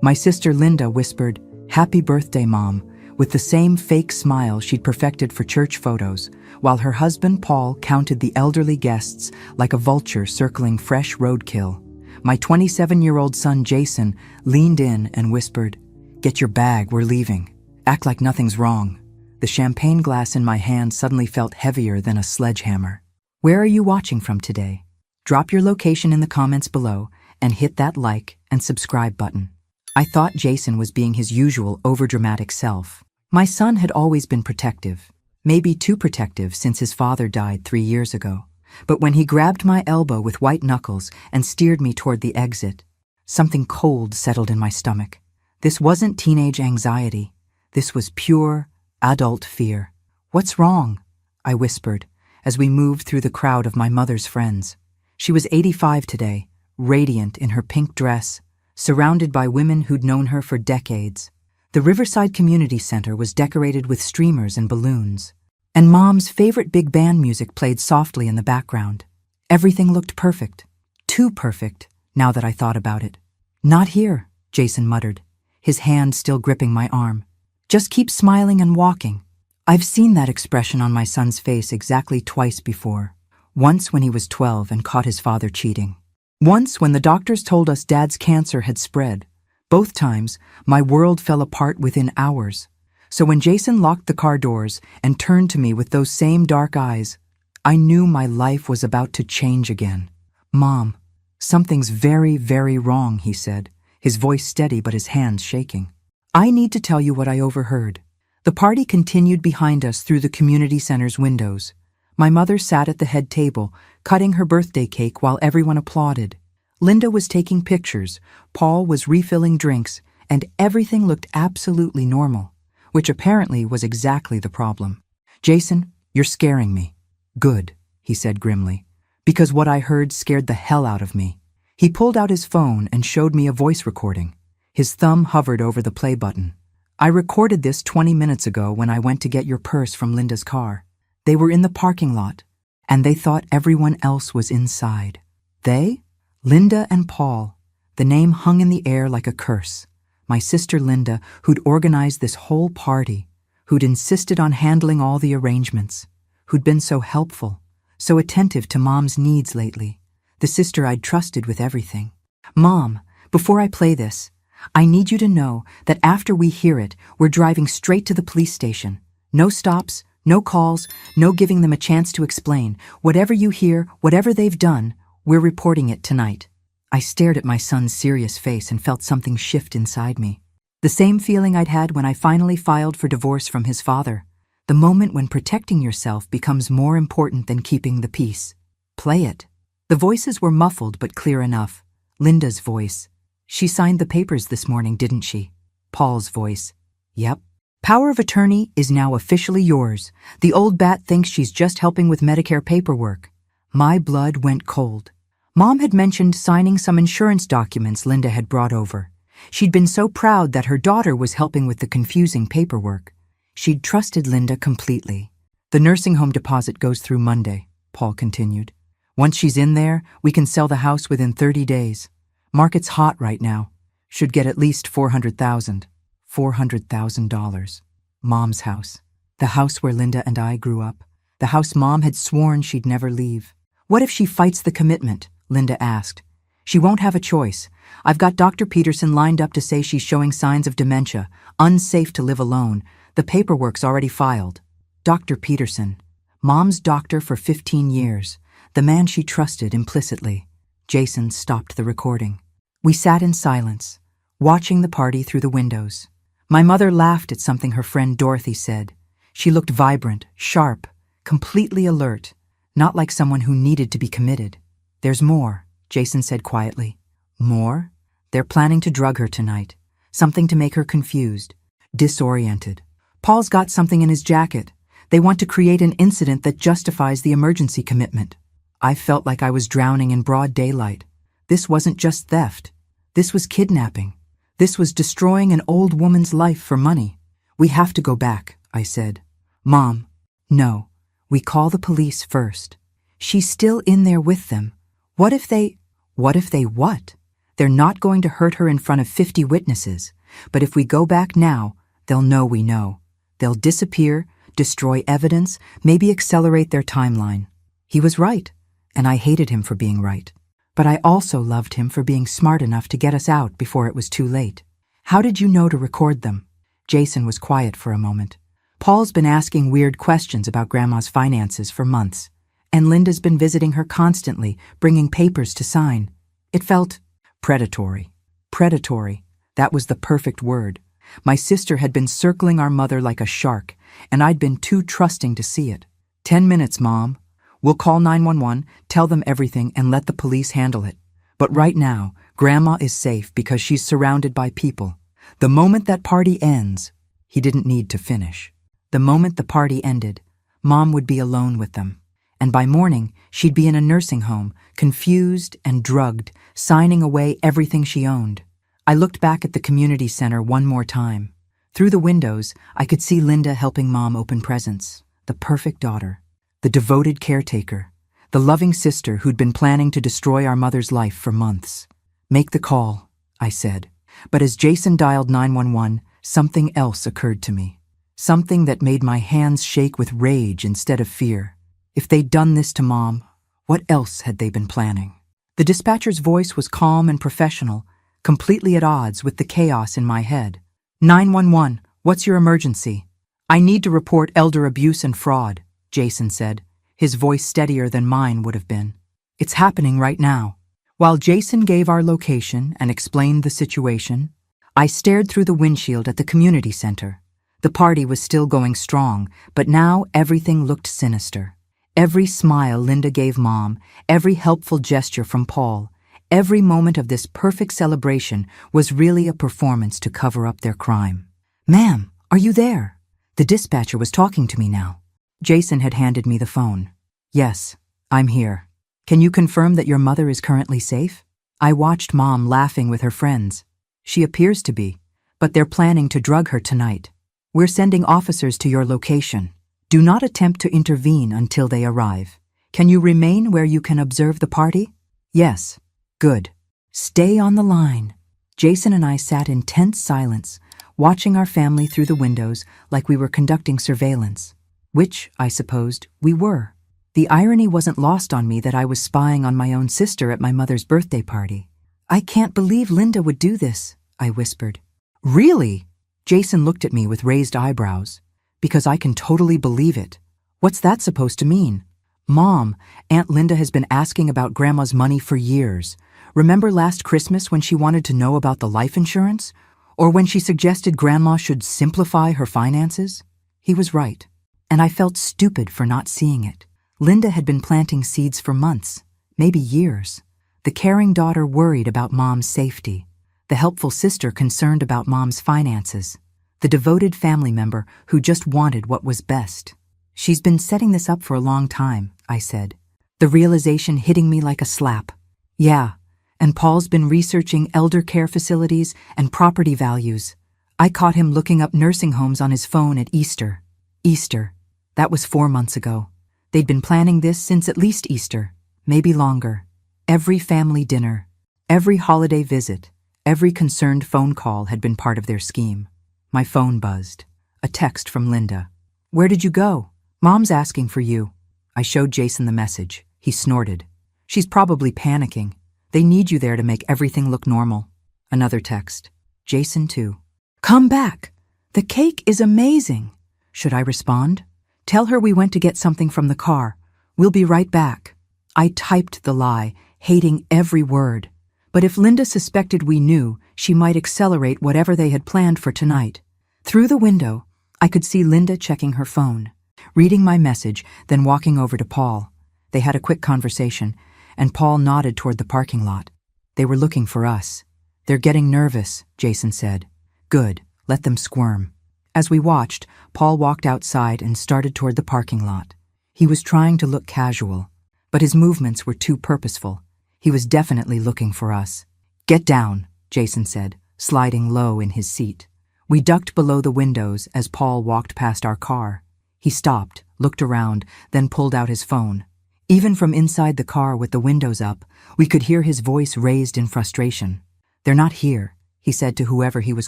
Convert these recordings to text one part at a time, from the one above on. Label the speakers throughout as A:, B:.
A: My sister Linda whispered, "Happy birthday, Mom," with the same fake smile she'd perfected for church photos, while her husband Paul counted the elderly guests like a vulture circling fresh roadkill. My 27-year-old son Jason leaned in and whispered, "Get your bag, we're leaving. Act like nothing's wrong." The champagne glass in my hand suddenly felt heavier than a sledgehammer. Where are you watching from today? Drop your location in the comments below and hit that like and subscribe button. I thought Jason was being his usual overdramatic self. My son had always been protective, maybe too protective since his father died 3 years ago. But when he grabbed my elbow with white knuckles and steered me toward the exit, something cold settled in my stomach. This wasn't teenage anxiety. This was pure, adult fear. "What's wrong?" I whispered as we moved through the crowd of my mother's friends. She was 85 today, radiant in her pink dress, surrounded by women who'd known her for decades. The Riverside Community Center was decorated with streamers and balloons, and Mom's favorite big band music played softly in the background. Everything looked perfect. Too perfect, now that I thought about it. "Not here," Jason muttered, his hand still gripping my arm. "Just keep smiling and walking." I've seen that expression on my son's face exactly twice before. Once when he was 12 and caught his father cheating. Once when the doctors told us Dad's cancer had spread. Both times, my world fell apart within hours. So when Jason locked the car doors and turned to me with those same dark eyes, I knew my life was about to change again. "Mom, something's very, very wrong," he said, his voice steady but his hands shaking. "I need to tell you what I overheard." The party continued behind us through the community center's windows. My mother sat at the head table, cutting her birthday cake while everyone applauded. Linda was taking pictures, Paul was refilling drinks, and everything looked absolutely normal, which apparently was exactly the problem. "Jason, you're scaring me." "Good," he said grimly, "because what I heard scared the hell out of me." He pulled out his phone and showed me a voice recording. His thumb hovered over the play button. "I recorded this 20 minutes ago when I went to get your purse from Linda's car. They were in the parking lot, and they thought everyone else was inside." They? Linda and Paul. The name hung in the air like a curse. My sister Linda, who'd organized this whole party, who'd insisted on handling all the arrangements, who'd been so helpful, so attentive to Mom's needs lately, the sister I'd trusted with everything. "Mom, before I play this, I need you to know that after we hear it, we're driving straight to the police station. No stops, no calls, no giving them a chance to explain. Whatever you hear, whatever they've done, we're reporting it tonight." I stared at my son's serious face and felt something shift inside me. The same feeling I'd had when I finally filed for divorce from his father. The moment when protecting yourself becomes more important than keeping the peace. "Play it." The voices were muffled but clear enough. Linda's voice. "She signed the papers this morning, didn't she?" Paul's voice. "Yep. Power of attorney is now officially yours. The old bat thinks she's just helping with Medicare paperwork." My blood went cold. Mom had mentioned signing some insurance documents Linda had brought over. She'd been so proud that her daughter was helping with the confusing paperwork. She'd trusted Linda completely. "The nursing home deposit goes through Monday," Paul continued. "Once she's in there, we can sell the house within 30 days. Market's hot right now. Should get at least $400,000. $400,000. Mom's house. The house where Linda and I grew up. The house Mom had sworn she'd never leave. "What if she fights the commitment?" Linda asked. "She won't have a choice. I've got Dr. Peterson lined up to say she's showing signs of dementia, unsafe to live alone. The paperwork's already filed." Dr. Peterson. Mom's doctor for 15 years. The man she trusted implicitly. Jason stopped the recording. We sat in silence, watching the party through the windows. My mother laughed at something her friend Dorothy said. She looked vibrant, sharp, completely alert, not like someone who needed to be committed. "There's more," Jason said quietly. "More? They're planning to drug her tonight. Something to make her confused, disoriented. Paul's got something in his jacket. They want to create an incident that justifies the emergency commitment." I felt like I was drowning in broad daylight. This wasn't just theft. This was kidnapping. This was destroying an old woman's life for money. "We have to go back," I said. "Mom, no. We call the police first. She's still in there with them. What if they what? They're not going to hurt her in front of 50 witnesses, but if we go back now, they'll know we know. They'll disappear, destroy evidence, maybe accelerate their timeline. He was right, and I hated him for being right. But I also loved him for being smart enough to get us out before it was too late. How did you know to record them? Jason was quiet for a moment. Paul's been asking weird questions about Grandma's finances for months, and Linda's been visiting her constantly, bringing papers to sign. It felt predatory. Predatory. That was the perfect word. My sister had been circling our mother like a shark, and I'd been too trusting to see it. 10 minutes, Mom. We'll call 911, tell them everything, and let the police handle it. But right now, Grandma is safe because she's surrounded by people. The moment that party ends, he didn't need to finish. The moment the party ended, Mom would be alone with them. And by morning, she'd be in a nursing home, confused and drugged, signing away everything she owned. I looked back at the community center one more time. Through the windows, I could see Linda helping Mom open presents. The perfect daughter. The devoted caretaker. The loving sister who'd been planning to destroy our mother's life for months. Make the call, I said. But as Jason dialed 911, something else occurred to me. Something that made my hands shake with rage instead of fear. If they'd done this to Mom, what else had they been planning? The dispatcher's voice was calm and professional, completely at odds with the chaos in my head. 911, what's your emergency? I need to report elder abuse and fraud, Jason said, his voice steadier than mine would have been. It's happening right now. While Jason gave our location and explained the situation, I stared through the windshield at the community center. The party was still going strong, but now everything looked sinister. Every smile Linda gave Mom, every helpful gesture from Paul, every moment of this perfect celebration was really a performance to cover up their crime. Ma'am, are you there? The dispatcher was talking to me now. Jason had handed me the phone. Yes, I'm here. Can you confirm that your mother is currently safe? I watched Mom laughing with her friends. She appears to be, but they're planning to drug her tonight. We're sending officers to your location. Do not attempt to intervene until they arrive. Can you remain where you can observe the party? Yes. Good. Stay on the line. Jason and I sat in tense silence, watching our family through the windows like we were conducting surveillance. Which, I supposed, we were. The irony wasn't lost on me that I was spying on my own sister at my mother's birthday party. I can't believe Linda would do this, I whispered. Really? Jason looked at me with raised eyebrows. Because I can totally believe it. What's that supposed to mean? Mom, Aunt Linda has been asking about Grandma's money for years. Remember last Christmas when she wanted to know about the life insurance? Or when she suggested Grandma should simplify her finances? He was right. And I felt stupid for not seeing it. Linda had been planting seeds for months, maybe years. The caring daughter worried about Mom's safety. The helpful sister concerned about Mom's finances. The devoted family member who just wanted what was best. She's been setting this up for a long time, I said. The realization hitting me like a slap. Yeah, and Paul's been researching elder care facilities and property values. I caught him looking up nursing homes on his phone at Easter. Easter. That was 4 months ago. They'd been planning this since at least Easter, maybe longer. Every family dinner, every holiday visit, every concerned phone call had been part of their scheme. My phone buzzed. A text from Linda. Where did you go? Mom's asking for you. I showed Jason the message. He snorted. She's probably panicking. They need you there to make everything look normal. Another text. Jason too. Come back. The cake is amazing. Should I respond? Tell her we went to get something from the car. We'll be right back. I typed the lie, hating every word. But if Linda suspected we knew, she might accelerate whatever they had planned for tonight. Through the window, I could see Linda checking her phone, reading my message, then walking over to Paul. They had a quick conversation, and Paul nodded toward the parking lot. They were looking for us. They're getting nervous, Jason said. Good, let them squirm. As we watched, Paul walked outside and started toward the parking lot. He was trying to look casual, but his movements were too purposeful. He was definitely looking for us. Get down, Jason said, sliding low in his seat. We ducked below the windows as Paul walked past our car. He stopped, looked around, then pulled out his phone. Even from inside the car with the windows up, we could hear his voice raised in frustration. "They're not here," he said to whoever he was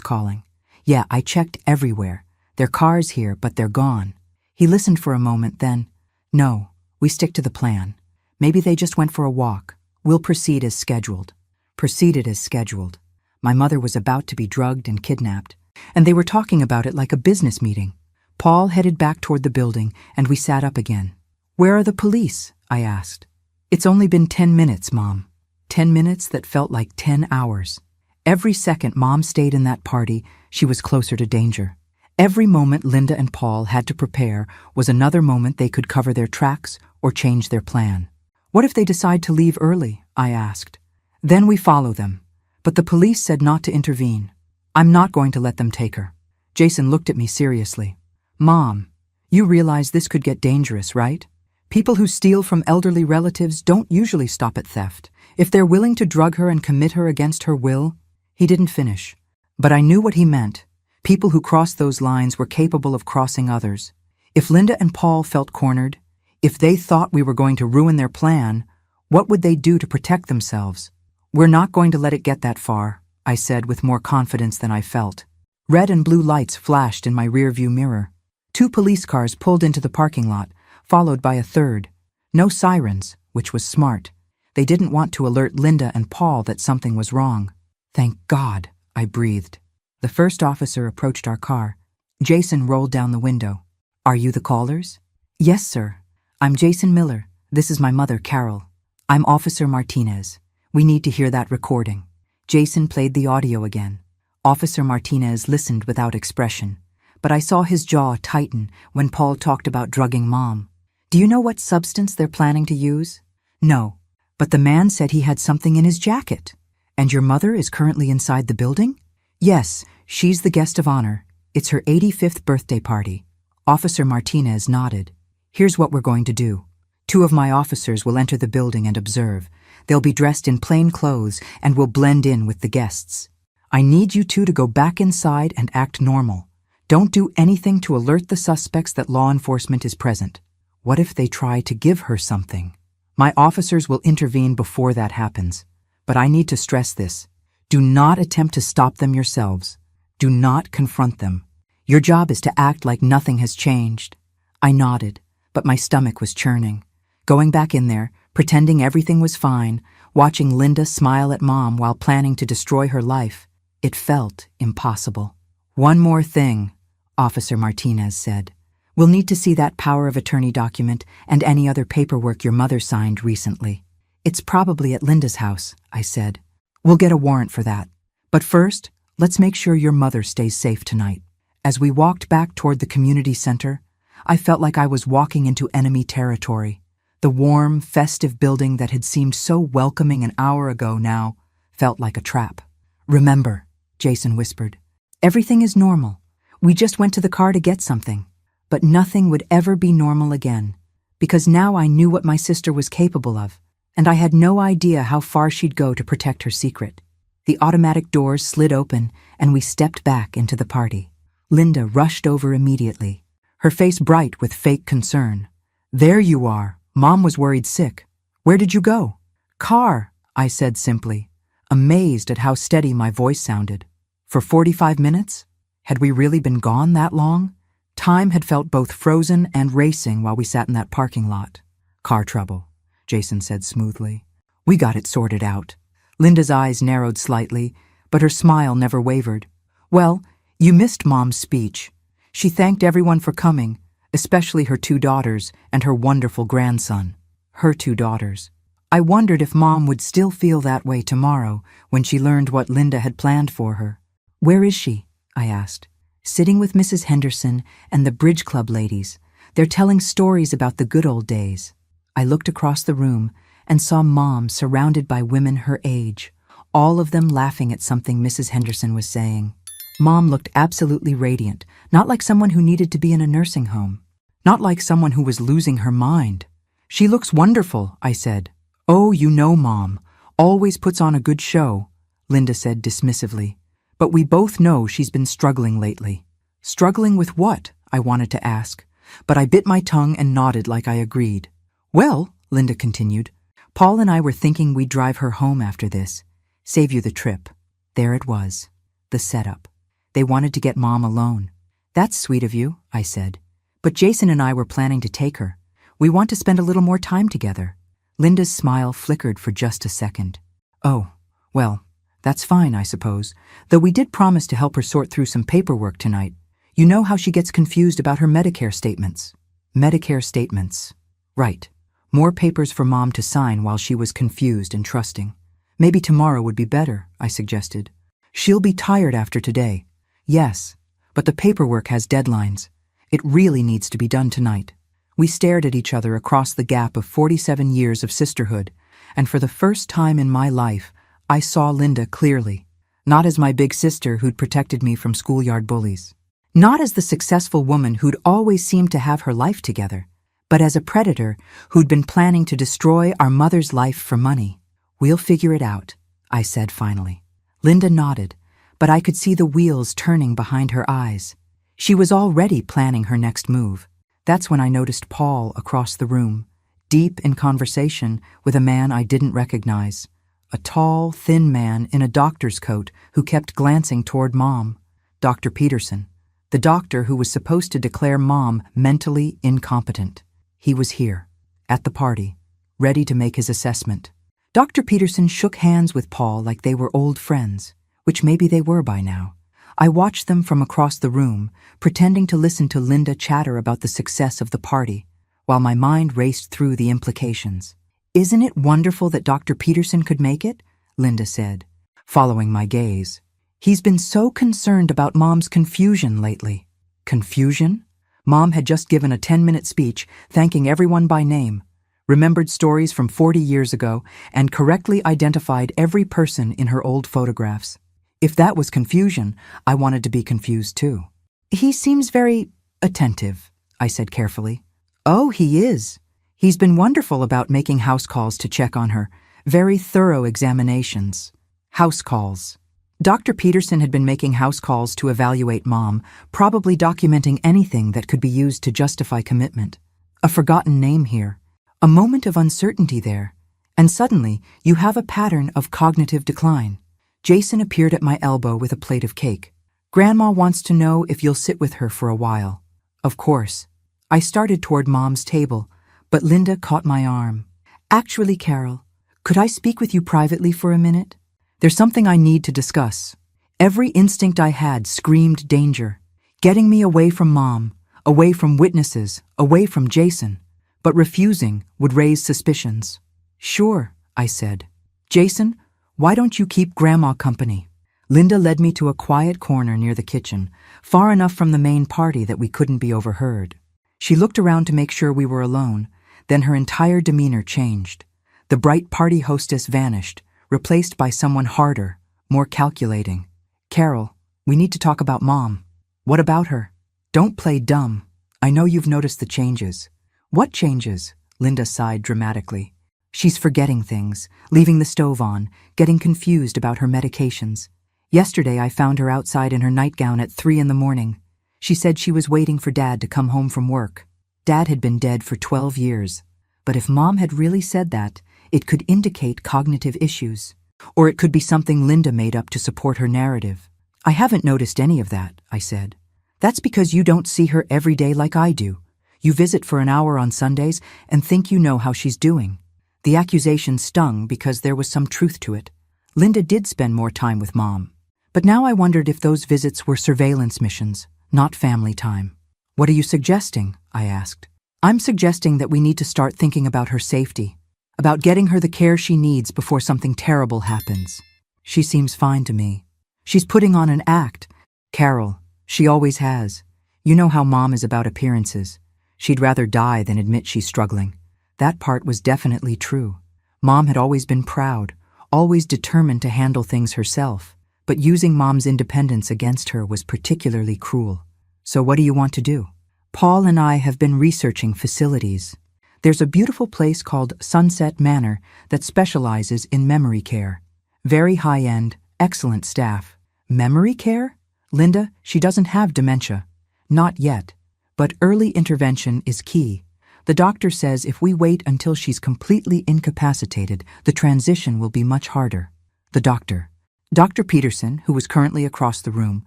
A: calling. "Yeah, I checked everywhere. Their car's here, but they're gone." He listened for a moment, then, "No, we stick to the plan. Maybe they just went for a walk. We'll proceed as scheduled." Proceeded as scheduled. My mother was about to be drugged and kidnapped, and they were talking about it like a business meeting. Paul headed back toward the building, and we sat up again. "Where are the police?" I asked. "It's only been 10 minutes, Mom." 10 minutes that felt like 10 hours. Every second Mom stayed in that party, she was closer to danger. Every moment Linda and Paul had to prepare was another moment they could cover their tracks or change their plan. "What if they decide to leave early?" I asked. "Then we follow them. But the police said not to intervene. I'm not going to let them take her." Jason looked at me seriously. "Mom, you realize this could get dangerous, right? People who steal from elderly relatives don't usually stop at theft. If they're willing to drug her and commit her against her will..." He didn't finish. But I knew what he meant. People who crossed those lines were capable of crossing others. If Linda and Paul felt cornered, if they thought we were going to ruin their plan, what would they do to protect themselves? "We're not going to let it get that far," I said with more confidence than I felt. Red and blue lights flashed in my rearview mirror. 2 police cars pulled into the parking lot, followed by a third. No sirens, which was smart. They didn't want to alert Linda and Paul that something was wrong. "Thank God," I breathed. The first officer approached our car. Jason rolled down the window. "Are you the callers?" "Yes, sir. I'm Jason Miller. This is my mother, Carol. I'm Officer Martinez. We need to hear that recording." Jason played the audio again. Officer Martinez listened without expression, but I saw his jaw tighten when Paul talked about drugging Mom. "Do you know what substance they're planning to use?" "No, but the man said he had something in his jacket." "And your mother is currently inside the building?" "Yes, she's the guest of honor. It's her 85th birthday party." Officer Martinez nodded. "Here's what we're going to do. 2 of my officers will enter the building and observe. They'll be dressed in plain clothes and will blend in with the guests. I need you 2 to go back inside and act normal. Don't do anything to alert the suspects that law enforcement is present. What if they try to give her something? My officers will intervene before that happens. But I need to stress this. Do not attempt to stop them yourselves. Do not confront them. Your job is to act like nothing has changed." I nodded, but my stomach was churning. Going back in there, pretending everything was fine, watching Linda smile at Mom while planning to destroy her life, it felt impossible. "One more thing," Officer Martinez said. "We'll need to see that power of attorney document and any other paperwork your mother signed recently." "It's probably at Linda's house," I said. "We'll get a warrant for that. But first, let's make sure your mother stays safe tonight." As we walked back toward the community center, I felt like I was walking into enemy territory. The warm, festive building that had seemed so welcoming an hour ago now felt like a trap. "Remember," Jason whispered, "everything is normal. We just went to the car to get something." But nothing would ever be normal again, because now I knew what my sister was capable of, and I had no idea how far she'd go to protect her secret. The automatic doors slid open, and we stepped back into the party. Linda rushed over immediately, her face bright with fake concern. "There you are. Mom was worried sick. Where did you go?" "Car," I said simply, amazed at how steady my voice sounded. "For 45 minutes? Had we really been gone that long?" Time had felt both frozen and racing while we sat in that parking lot. "Car trouble," Jason said smoothly. "We got it sorted out." Linda's eyes narrowed slightly, but her smile never wavered. "Well, you missed Mom's speech. She thanked everyone for coming, especially her 2 daughters and her wonderful grandson." Her 2 daughters. I wondered if Mom would still feel that way tomorrow when she learned what Linda had planned for her. "Where is she?" I asked. "Sitting with Mrs. Henderson and the Bridge Club ladies. They're telling stories about the good old days." I looked across the room and saw Mom surrounded by women her age, all of them laughing at something Mrs. Henderson was saying. Mom looked absolutely radiant, not like someone who needed to be in a nursing home, not like someone who was losing her mind. "She looks wonderful," I said. "Oh, you know Mom, always puts on a good show," Linda said dismissively. "But we both know she's been struggling lately." "Struggling with what?" I wanted to ask, but I bit my tongue and nodded like I agreed. "Well," Linda continued, "Paul and I were thinking we'd drive her home after this. Save you the trip." There it was. The setup. They wanted to get Mom alone. That's sweet of you, I said. But Jason and I were planning to take her. We want to spend a little more time together. Linda's smile flickered for just a second. Oh, well, that's fine, I suppose, though we did promise to help her sort through some paperwork tonight. You know how she gets confused about her Medicare statements. Medicare statements. Right. More papers for Mom to sign while she was confused and trusting. Maybe tomorrow would be better, I suggested. She'll be tired after today. Yes, but the paperwork has deadlines. It really needs to be done tonight. We stared at each other across the gap of 47 years of sisterhood, and for the first time in my life, I saw Linda clearly. Not as my big sister who'd protected me from schoolyard bullies. Not as the successful woman who'd always seemed to have her life together, but as a predator who'd been planning to destroy our mother's life for money. We'll figure it out, I said finally. Linda nodded, but I could see the wheels turning behind her eyes. She was already planning her next move. That's when I noticed Paul across the room, deep in conversation with a man I didn't recognize. A tall, thin man in a doctor's coat who kept glancing toward Mom. Dr. Peterson, the doctor who was supposed to declare Mom mentally incompetent. He was here, at the party, ready to make his assessment. Dr. Peterson shook hands with Paul like they were old friends, which maybe they were by now. I watched them from across the room, pretending to listen to Linda chatter about the success of the party, while my mind raced through the implications. Isn't it wonderful that Dr. Peterson could make it? Linda said, following my gaze. He's been so concerned about Mom's confusion lately. Confusion? Mom had just given a 10-minute speech thanking everyone by name, remembered stories from 40 years ago, and correctly identified every person in her old photographs. If that was confusion, I wanted to be confused too. He seems very attentive, I said carefully. Oh, he is. He's been wonderful about making house calls to check on her. Very thorough examinations. House calls. Dr. Peterson had been making house calls to evaluate Mom, probably documenting anything that could be used to justify commitment. A forgotten name here. A moment of uncertainty there. And suddenly, you have a pattern of cognitive decline. Jason appeared at my elbow with a plate of cake. Grandma wants to know if you'll sit with her for a while. Of course. I started toward Mom's table, but Linda caught my arm. Actually, Carol, could I speak with you privately for a minute? There's something I need to discuss. Every instinct I had screamed danger. Getting me away from Mom, away from witnesses, away from Jason. But refusing would raise suspicions. Sure, I said. Jason, why don't you keep Grandma company? Linda led me to a quiet corner near the kitchen, far enough from the main party that we couldn't be overheard. She looked around to make sure we were alone, then her entire demeanor changed. The bright party hostess vanished, replaced by someone harder, more calculating. Carol, we need to talk about Mom. What about her? Don't play dumb. I know you've noticed the changes. What changes? Linda sighed dramatically. She's forgetting things, leaving the stove on, getting confused about her medications. Yesterday I found her outside in her nightgown at 3 a.m. She said she was waiting for Dad to come home from work. Dad had been dead for 12 years. But if Mom had really said that, it could indicate cognitive issues. Or it could be something Linda made up to support her narrative. I haven't noticed any of that, I said. That's because you don't see her every day like I do. You visit for an hour on Sundays and think you know how she's doing. The accusation stung because there was some truth to it. Linda did spend more time with Mom. But now I wondered if those visits were surveillance missions, not family time. What are you suggesting? I asked. I'm suggesting that we need to start thinking about her safety, about getting her the care she needs before something terrible happens. She seems fine to me. She's putting on an act. Carol, she always has. You know how Mom is about appearances. She'd rather die than admit she's struggling. That part was definitely true. Mom had always been proud, always determined to handle things herself, but using Mom's independence against her was particularly cruel. So what do you want to do? Paul and I have been researching facilities. There's a beautiful place called Sunset Manor that specializes in memory care. Very high-end, excellent staff. Memory care? Linda, she doesn't have dementia. Not yet. But early intervention is key. The doctor says if we wait until she's completely incapacitated, the transition will be much harder. The doctor. Dr. Peterson, who was currently across the room,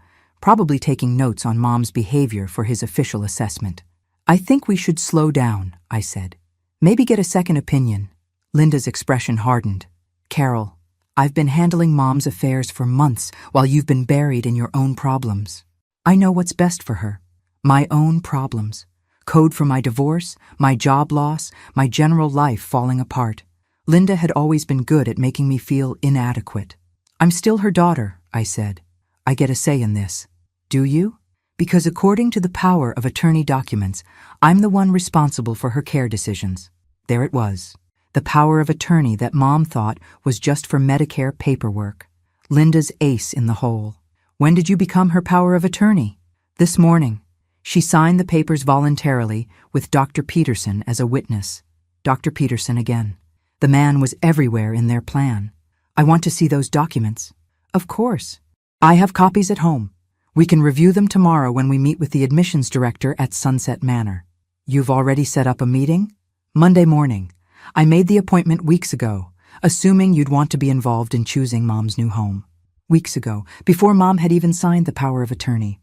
A: probably taking notes on Mom's behavior for his official assessment. "I think we should slow down," I said. "Maybe get a second opinion." Linda's expression hardened. "Carol, I've been handling Mom's affairs for months while you've been buried in your own problems. I know what's best for her. My own problems. Code for my divorce, my job loss, my general life falling apart. Linda had always been good at making me feel inadequate. I'm still her daughter," I said. "I get a say in this." "Do you?" "Because according to the power of attorney documents, I'm the one responsible for her care decisions." There it was. The power of attorney that Mom thought was just for Medicare paperwork. Linda's ace in the hole. "When did you become her power of attorney?" "This morning." She signed the papers voluntarily with Dr. Peterson as a witness. Dr. Peterson again. The man was everywhere in their plan. "I want to see those documents." "Of course. I have copies at home. We can review them tomorrow when we meet with the admissions director at Sunset Manor." "You've already set up a meeting?" "Monday morning. I made the appointment weeks ago, assuming you'd want to be involved in choosing Mom's new home." Weeks ago, before Mom had even signed the power of attorney.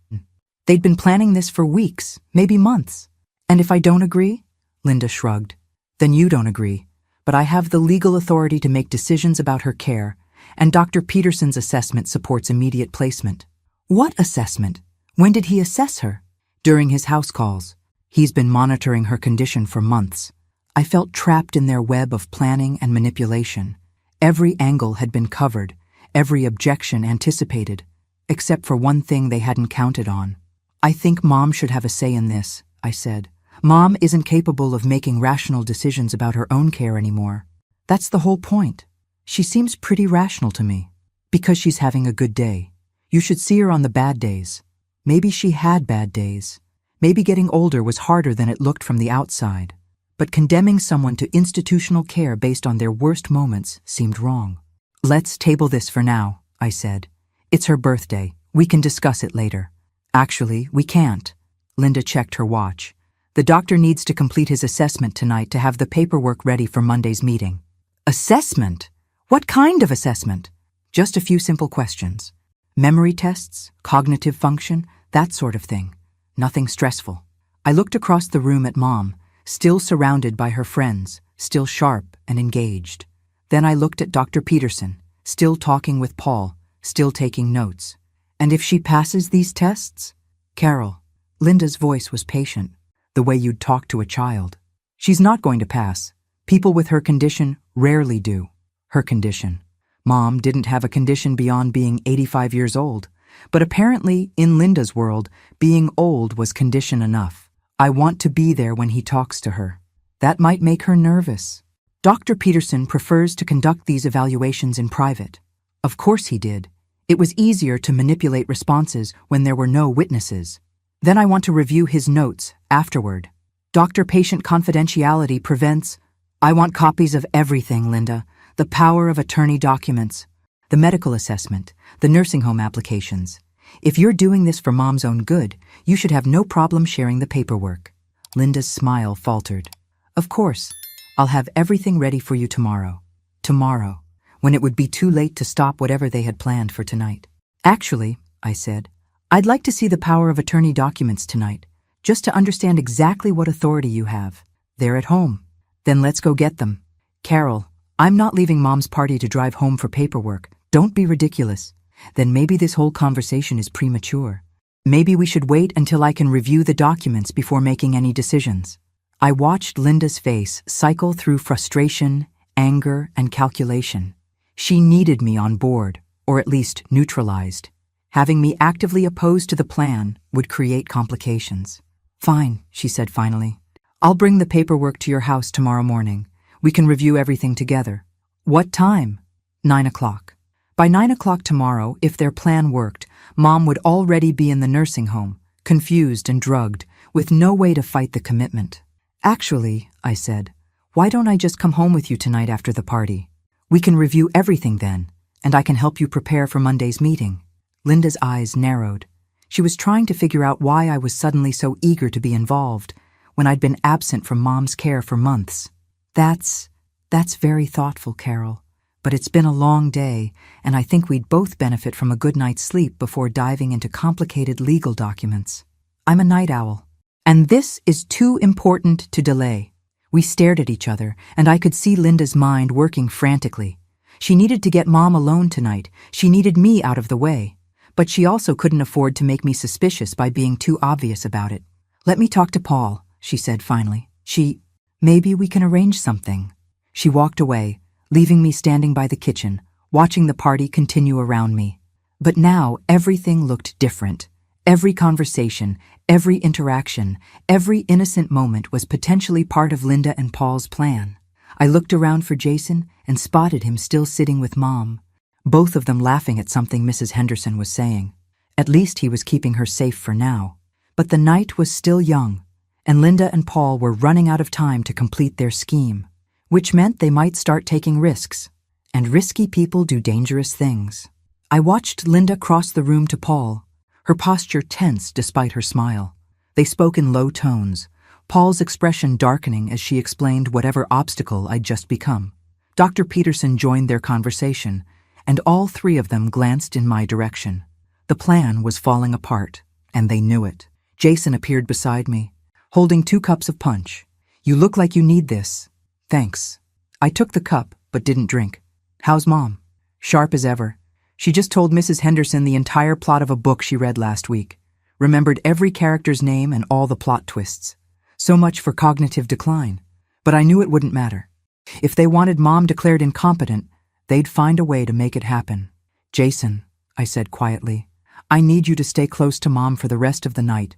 A: They'd been planning this for weeks, maybe months. "And if I don't agree?" Linda shrugged. "Then you don't agree. But I have the legal authority to make decisions about her care, and Dr. Peterson's assessment supports immediate placement." "What assessment? When did he assess her?" "During his house calls. He's been monitoring her condition for months." I felt trapped in their web of planning and manipulation. Every angle had been covered, every objection anticipated, except for one thing they hadn't counted on. "I think Mom should have a say in this," I said. "Mom isn't capable of making rational decisions about her own care anymore. That's the whole point. She seems pretty rational to me." "Because she's having a good day. You should see her on the bad days." Maybe she had bad days. Maybe getting older was harder than it looked from the outside. But condemning someone to institutional care based on their worst moments seemed wrong. "Let's table this for now," I said. "It's her birthday. We can discuss it later." "Actually, we can't." Linda checked her watch. "The doctor needs to complete his assessment tonight to have the paperwork ready for Monday's meeting." "Assessment? What kind of assessment?" "Just a few simple questions. Memory tests, cognitive function, that sort of thing. Nothing stressful." I looked across the room at Mom, still surrounded by her friends, still sharp and engaged. Then I looked at Dr. Peterson, still talking with Paul, still taking notes. "And if she passes these tests?" "Carol." Linda's voice was patient, the way you'd talk to a child. "She's not going to pass. People with her condition rarely do." Her condition. Mom didn't have a condition beyond being 85 years old, but apparently, in Linda's world, being old was condition enough. "I want to be there when he talks to her." That might make her nervous. Dr. Peterson prefers to conduct these evaluations in private. Of course he did. It was easier to manipulate responses when there were no witnesses. Then I want to review his notes afterward. Doctor-patient confidentiality prevents. I want copies of everything, Linda. The power of attorney documents. The medical assessment. The nursing home applications. If you're doing this for Mom's own good, you should have no problem sharing the paperwork. Linda's smile faltered. "Of course. I'll have everything ready for you tomorrow." Tomorrow, when it would be too late to stop whatever they had planned for tonight. "Actually," I said, "I'd like to see the power of attorney documents tonight, just to understand exactly what authority you have. They're at home." "Then let's go get them." "Carol, I'm not leaving Mom's party to drive home for paperwork. Don't be ridiculous." "Then maybe this whole conversation is premature. Maybe we should wait until I can review the documents before making any decisions." I watched Linda's face cycle through frustration, anger, and calculation. She needed me on board, or at least neutralized. Having me actively opposed to the plan would create complications. "Fine," she said finally. "I'll bring the paperwork to your house tomorrow morning. We can review everything together." "What time?" 9 o'clock. By 9 o'clock tomorrow, if their plan worked, Mom would already be in the nursing home, confused and drugged, with no way to fight the commitment. "Actually," I said, "why don't I just come home with you tonight after the party? We can review everything then, and I can help you prepare for Monday's meeting." Linda's eyes narrowed. She was trying to figure out why I was suddenly so eager to be involved, when I'd been absent from Mom's care for months. That's very thoughtful, Carol. But it's been a long day, and I think we'd both benefit from a good night's sleep before diving into complicated legal documents. I'm a night owl. And this is too important to delay. We stared at each other, and I could see Linda's mind working frantically. She needed to get Mom alone tonight. She needed me out of the way. But she also couldn't afford to make me suspicious by being too obvious about it. "Let me talk to Paul," she said finally. Maybe we can arrange something." She walked away, leaving me standing by the kitchen, watching the party continue around me. But now everything looked different. Every conversation, every interaction, every innocent moment was potentially part of Linda and Paul's plan. I looked around for Jason and spotted him still sitting with Mom, both of them laughing at something Mrs. Henderson was saying. At least he was keeping her safe for now. But the night was still young, and Linda and Paul were running out of time to complete their scheme, which meant they might start taking risks. And risky people do dangerous things. I watched Linda cross the room to Paul, her posture tense despite her smile. They spoke in low tones, Paul's expression darkening as she explained whatever obstacle I'd just become. Dr. Peterson joined their conversation, and all three of them glanced in my direction. The plan was falling apart, and they knew it. Jason appeared beside me, holding 2 cups of punch. "You look like you need this." "Thanks." I took the cup, but didn't drink. "How's Mom?" "Sharp as ever. She just told Mrs. Henderson the entire plot of a book she read last week. Remembered every character's name and all the plot twists. So much for cognitive decline. But I knew it wouldn't matter. If they wanted Mom declared incompetent, they'd find a way to make it happen. "Jason," I said quietly, "I need you to stay close to Mom for the rest of the night.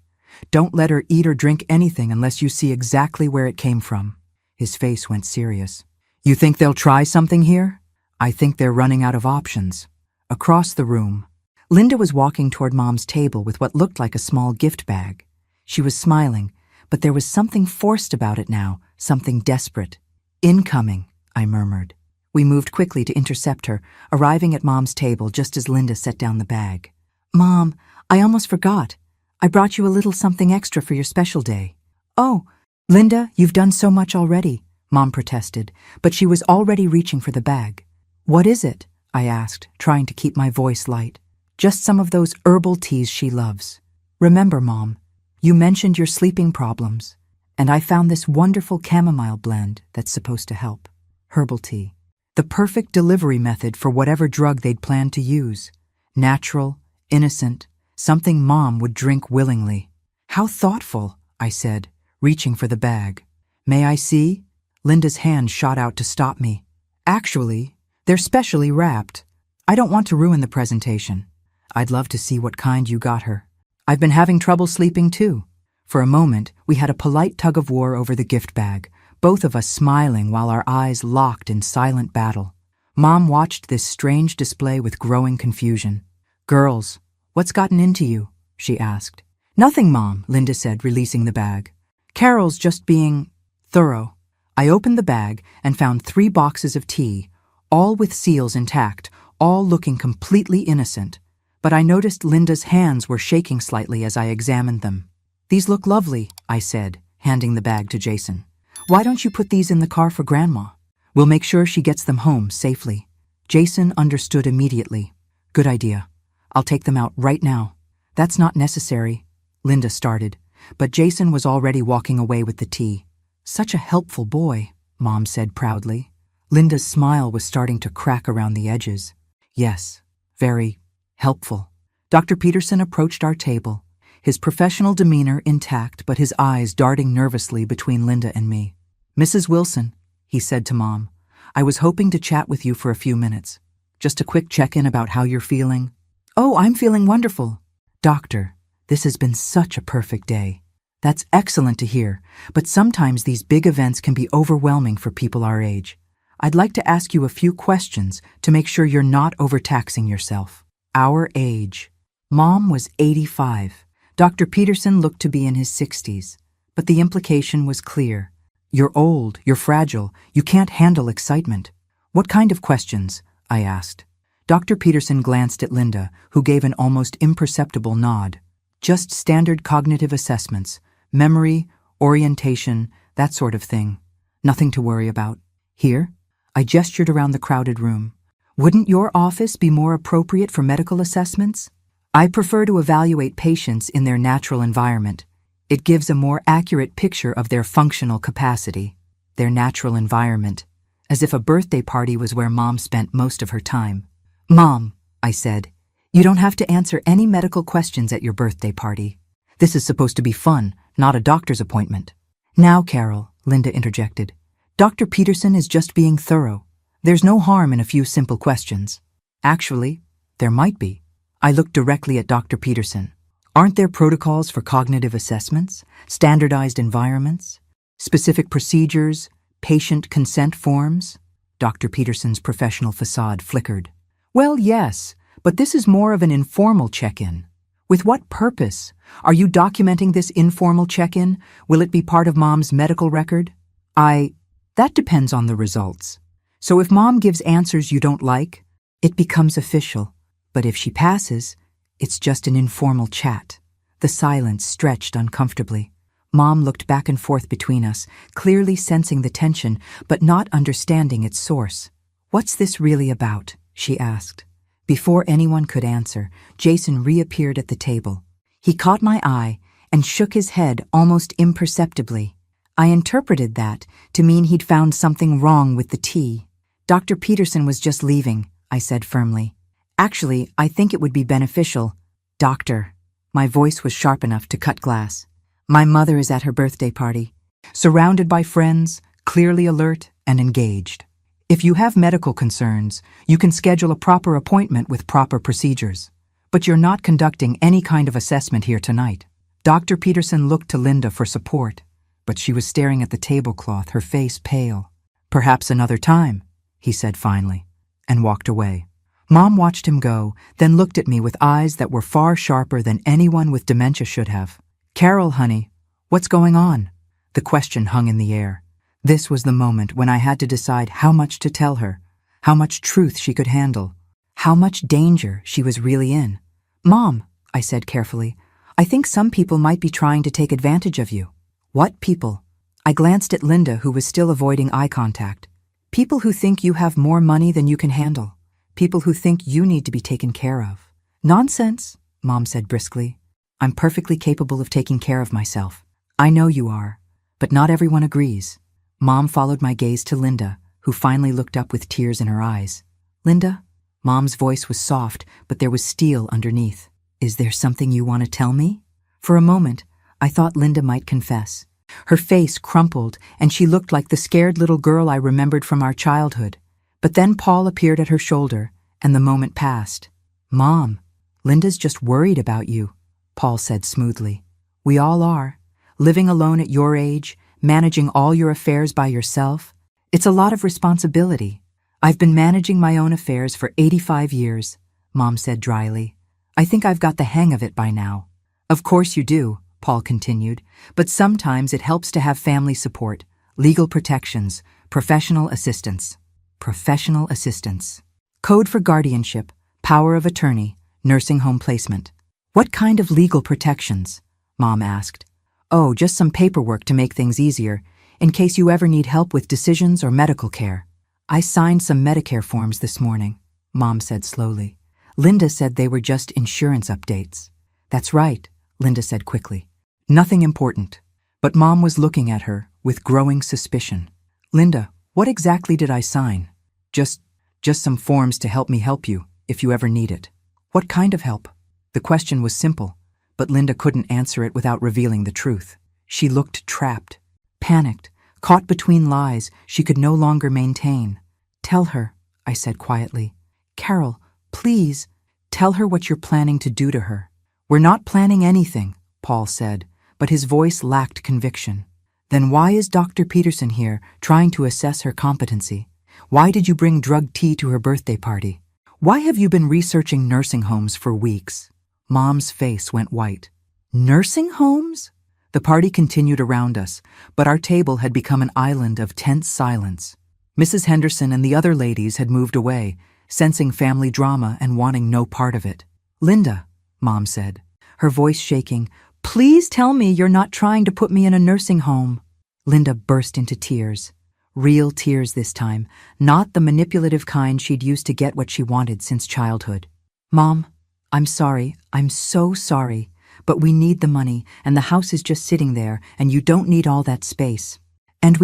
A: Don't let her eat or drink anything unless you see exactly where it came from." His face went serious. "You think they'll try something here?" "I think they're running out of options." Across the room, Linda was walking toward Mom's table with what looked like a small gift bag. She was smiling, but there was something forced about it now, something desperate. "Incoming," I murmured. We moved quickly to intercept her, arriving at Mom's table just as Linda set down the bag. "Mom, I almost forgot. I brought you a little something extra for your special day." "Oh, Linda, you've done so much already," Mom protested, but she was already reaching for the bag. "What is it?" I asked, trying to keep my voice light. "Just some of those herbal teas she loves. Remember, Mom, you mentioned your sleeping problems, and I found this wonderful chamomile blend that's supposed to help. Herbal tea. The perfect delivery method for whatever drug they'd planned to use. Natural, innocent, something Mom would drink willingly." "How thoughtful," I said, reaching for the bag. "May I see?" Linda's hand shot out to stop me. "Actually, they're specially wrapped. I don't want to ruin the presentation. I'd love to see what kind you got her. I've been having trouble sleeping too." For a moment, we had a polite tug-of-war over the gift bag, both of us smiling while our eyes locked in silent battle. Mom watched this strange display with growing confusion. "Girls, what's gotten into you?" she asked. "Nothing, Mom," Linda said, releasing the bag. "Carol's just being thorough." I opened the bag and found 3 boxes of tea, all with seals intact, all looking completely innocent. But I noticed Linda's hands were shaking slightly as I examined them. "These look lovely," I said, handing the bag to Jason. "Why don't you put these in the car for Grandma? We'll make sure she gets them home safely." Jason understood immediately. "Good idea. I'll take them out right now." "That's not necessary," Linda started, but Jason was already walking away with the tea. "Such a helpful boy," Mom said proudly. Linda's smile was starting to crack around the edges. "Yes, very helpful." Dr. Peterson approached our table, his professional demeanor intact but his eyes darting nervously between Linda and me. "Mrs. Wilson," he said to Mom, "I was hoping to chat with you for a few minutes. Just a quick check-in about how you're feeling." "Oh, I'm feeling wonderful." "Doctor, this has been such a perfect day." "That's excellent to hear, but sometimes these big events can be overwhelming for people our age. I'd like to ask you a few questions to make sure you're not overtaxing yourself." Our age. Mom was 85. Dr. Peterson looked to be in his 60s, but the implication was clear. "You're old, you're fragile, you can't handle excitement." "What kind of questions?" I asked. Dr. Peterson glanced at Linda, who gave an almost imperceptible nod. "Just standard cognitive assessments, memory, orientation, that sort of thing. Nothing to worry about." "Here?" I gestured around the crowded room. Wouldn't your office be more appropriate for medical assessments? I prefer to evaluate patients in their natural environment. It gives a more accurate picture of their functional capacity, their natural environment, as if a birthday party was where Mom spent most of her time. Mom, I said, you don't have to answer any medical questions at your birthday party. This is supposed to be fun, not a doctor's appointment. Now, Carol, Linda interjected, Dr. Peterson is just being thorough. There's no harm in a few simple questions. Actually, there might be. I looked directly at Dr. Peterson. Aren't there protocols for cognitive assessments, standardized environments, specific procedures, patient consent forms? Dr. Peterson's professional facade flickered. Well, yes, but this is more of an informal check-in. With what purpose? Are you documenting this informal check-in? Will it be part of Mom's medical record? That depends on the results. So if Mom gives answers you don't like, it becomes official. But if she passes, it's just an informal chat. The silence stretched uncomfortably. Mom looked back and forth between us, clearly sensing the tension, but not understanding its source. What's this really about? She asked. Before anyone could answer, Jason reappeared at the table. He caught my eye and shook his head almost imperceptibly. I interpreted that to mean he'd found something wrong with the tea. Dr. Peterson was just leaving, I said firmly. Actually, I think it would be beneficial. Doctor. My voice was sharp enough to cut glass. My mother is at her birthday party, surrounded by friends, clearly alert and engaged. If you have medical concerns, you can schedule a proper appointment with proper procedures. But you're not conducting any kind of assessment here tonight. Dr. Peterson looked to Linda for support, but she was staring at the tablecloth, her face pale. Perhaps another time, he said finally, and walked away. Mom watched him go, then looked at me with eyes that were far sharper than anyone with dementia should have. Carol, honey, what's going on? The question hung in the air. This was the moment when I had to decide how much to tell her, how much truth she could handle, how much danger she was really in. Mom, I said carefully, I think some people might be trying to take advantage of you. What people? I glanced at Linda, who was still avoiding eye contact. People who think you have more money than you can handle. People who think you need to be taken care of. Nonsense, Mom said briskly. I'm perfectly capable of taking care of myself. I know you are, but not everyone agrees. Mom followed my gaze to Linda, who finally looked up with tears in her eyes. Linda? Mom's voice was soft, but there was steel underneath. Is there something you want to tell me? For a moment, I thought Linda might confess. Her face crumpled, and she looked like the scared little girl I remembered from our childhood. But then Paul appeared at her shoulder, and the moment passed. Mom, Linda's just worried about you, Paul said smoothly. We all are. Living alone at your age, managing all your affairs by yourself, it's a lot of responsibility. I've been managing my own affairs for 85 years, Mom said dryly. I think I've got the hang of it by now. Of course you do, Paul continued, but sometimes it helps to have family support, legal protections, professional assistance. Professional assistance. Code for guardianship, power of attorney, nursing home placement. What kind of legal protections? Mom asked. Oh, just some paperwork to make things easier, in case you ever need help with decisions or medical care. I signed some Medicare forms this morning, Mom said slowly. Linda said they were just insurance updates. That's right, Linda said quickly. Nothing important. But Mom was looking at her with growing suspicion. Linda, what exactly did I sign? Just some forms to help me help you, if you ever need it. What kind of help? The question was simple, but Linda couldn't answer it without revealing the truth. She looked trapped, panicked, caught between lies she could no longer maintain. Tell her, I said quietly. Carol, please, tell her what you're planning to do to her. We're not planning anything, Paul said, but his voice lacked conviction. Then why is Dr. Peterson here trying to assess her competency? Why did you bring drugged tea to her birthday party? Why have you been researching nursing homes for weeks? Mom's face went white. Nursing homes? The party continued around us, but our table had become an island of tense silence. Mrs. Henderson and the other ladies had moved away, sensing family drama and wanting no part of it. Linda, Mom said, her voice shaking, please tell me you're not trying to put me in a nursing home. Linda burst into tears. Real tears this time, not the manipulative kind she'd used to get what she wanted since childhood. "Mom, I'm sorry, I'm so sorry, but we need the money, and the house is just sitting there, and you don't need all that space. And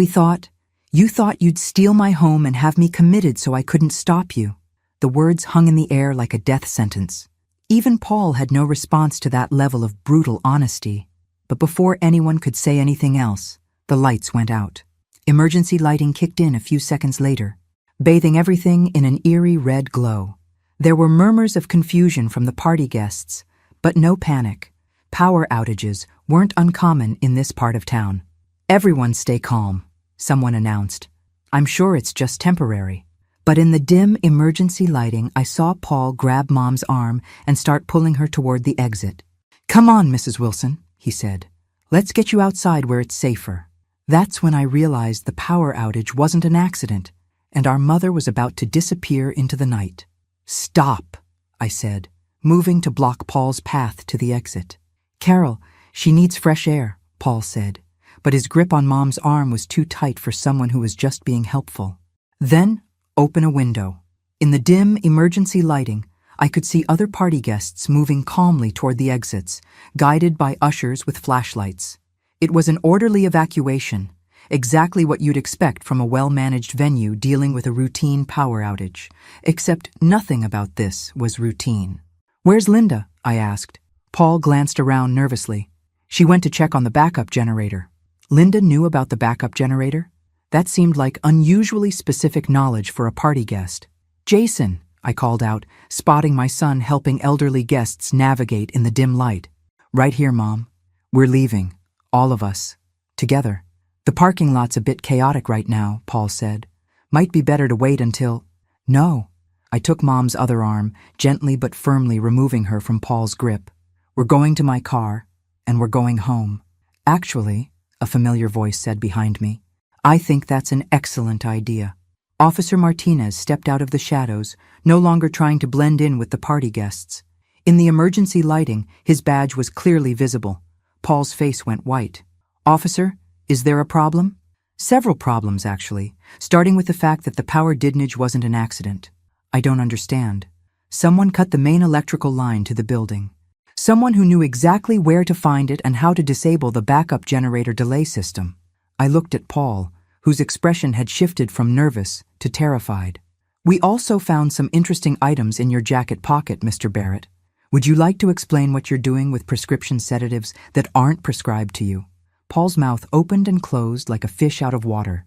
A: you thought you'd steal my home and have me committed so I couldn't stop you." The words hung in the air like a death sentence. Even Paul had no response to that level of brutal honesty. But before anyone could say anything else, the lights went out. Emergency lighting kicked in a few seconds later, bathing everything in an eerie red glow. There were murmurs of confusion from the party guests, but no panic. Power outages weren't uncommon in this part of town. "Everyone stay calm," someone announced. "I'm sure it's just temporary." But in the dim emergency lighting, I saw Paul grab Mom's arm and start pulling her toward the exit. "Come on, Mrs. Wilson," he said. "Let's get you outside where it's safer." That's when I realized the power outage wasn't an accident, and our mother was about to disappear into the night. "Stop," I said, moving to block Paul's path to the exit. "Carol, she needs fresh air," Paul said, but his grip on Mom's arm was too tight for someone who was just being helpful. "Then, open a window." In the dim emergency lighting, I could see other party guests moving calmly toward the exits, guided by ushers with flashlights. It was an orderly evacuation, exactly what you'd expect from a well-managed venue dealing with a routine power outage, except nothing about this was routine. "Where's Linda?" I asked. Paul glanced around nervously. "She went to check on the backup generator." Linda knew about the backup generator? That seemed like unusually specific knowledge for a party guest. "Jason," I called out, spotting my son helping elderly guests navigate in the dim light. "Right here, Mom. We're leaving. All of us. Together." "The parking lot's a bit chaotic right now," Paul said. "Might be better to wait until—" "No." I took Mom's other arm, gently but firmly removing her from Paul's grip. "We're going to my car, and we're going home." "Actually," a familiar voice said behind me, "I think that's an excellent idea." Officer Martinez stepped out of the shadows, no longer trying to blend in with the party guests. In the emergency lighting, his badge was clearly visible. Paul's face went white. "Officer, is there a problem?" "Several problems, actually, starting with the fact that the power didn't wasn't an accident." "I don't understand." "Someone cut the main electrical line to the building. Someone who knew exactly where to find it and how to disable the backup generator delay system." I looked at Paul, whose expression had shifted from nervous to terrified. "We also found some interesting items in your jacket pocket, Mr. Barrett. Would you like to explain what you're doing with prescription sedatives that aren't prescribed to you?" Paul's mouth opened and closed like a fish out of water.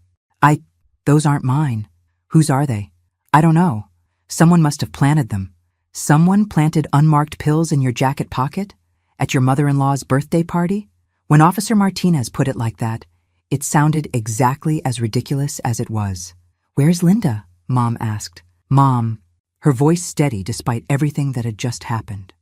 A: Those aren't mine." "Whose are they?" "I don't know. Someone must have planted them." "Someone planted unmarked pills in your jacket pocket? At your mother-in-law's birthday party?" When Officer Martinez put it like that, it sounded exactly as ridiculous as it was. "Where's Linda?" Mom asked. "Mom," her voice steady despite everything that had just happened.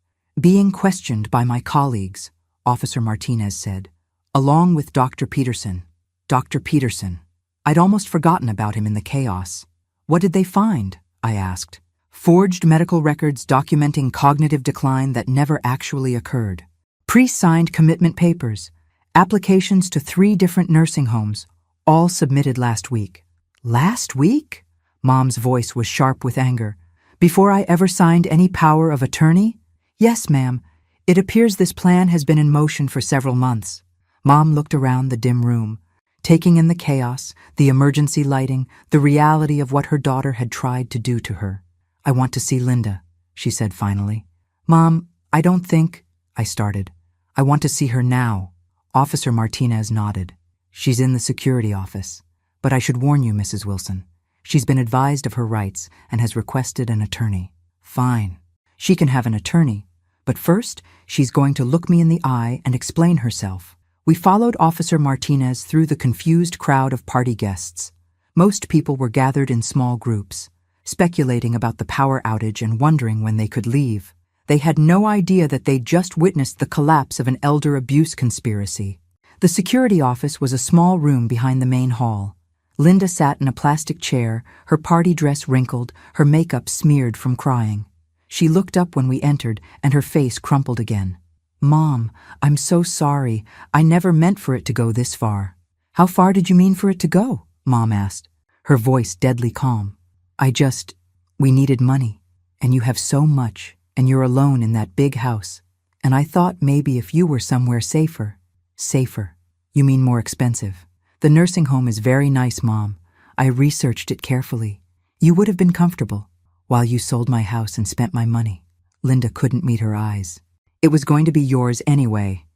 A: "Being questioned by my colleagues," Officer Martinez said, "along with Dr. Peterson." Dr. Peterson. I'd almost forgotten about him in the chaos. "What did they find?" I asked. "Forged medical records documenting cognitive decline that never actually occurred. Pre-signed commitment papers. Applications to 3 different nursing homes, all submitted last week." "Last week?" Mom's voice was sharp with anger. "Before I ever signed any power of attorney?" "Yes, ma'am. It appears this plan has been in motion for several months." Mom looked around the dim room, taking in the chaos, the emergency lighting, the reality of what her daughter had tried to do to her. "I want to see Linda," she said finally. "Mom, I don't think—" I started. "I want to see her now." Officer Martinez nodded. "She's in the security office. But I should warn you, Mrs. Wilson. She's been advised of her rights and has requested an attorney." "Fine. She can have an attorney. But first, she's going to look me in the eye and explain herself." We followed Officer Martinez through the confused crowd of party guests. Most people were gathered in small groups, speculating about the power outage and wondering when they could leave. They had no idea that they'd just witnessed the collapse of an elder abuse conspiracy. The security office was a small room behind the main hall. Linda sat in a plastic chair, her party dress wrinkled, her makeup smeared from crying. She looked up when we entered, and her face crumpled again. "Mom, I'm so sorry. I never meant for it to go this far." "How far did you mean for it to go?" Mom asked. her voice deadly calm. We needed money, and you have so much, and you're alone in that big house. And I thought maybe if you were somewhere safer. Safer? You mean more expensive? The nursing home is very nice, Mom. I researched it carefully. You would have been comfortable, while you sold my house and spent my money. Linda couldn't meet her eyes. It was going to be yours anyway.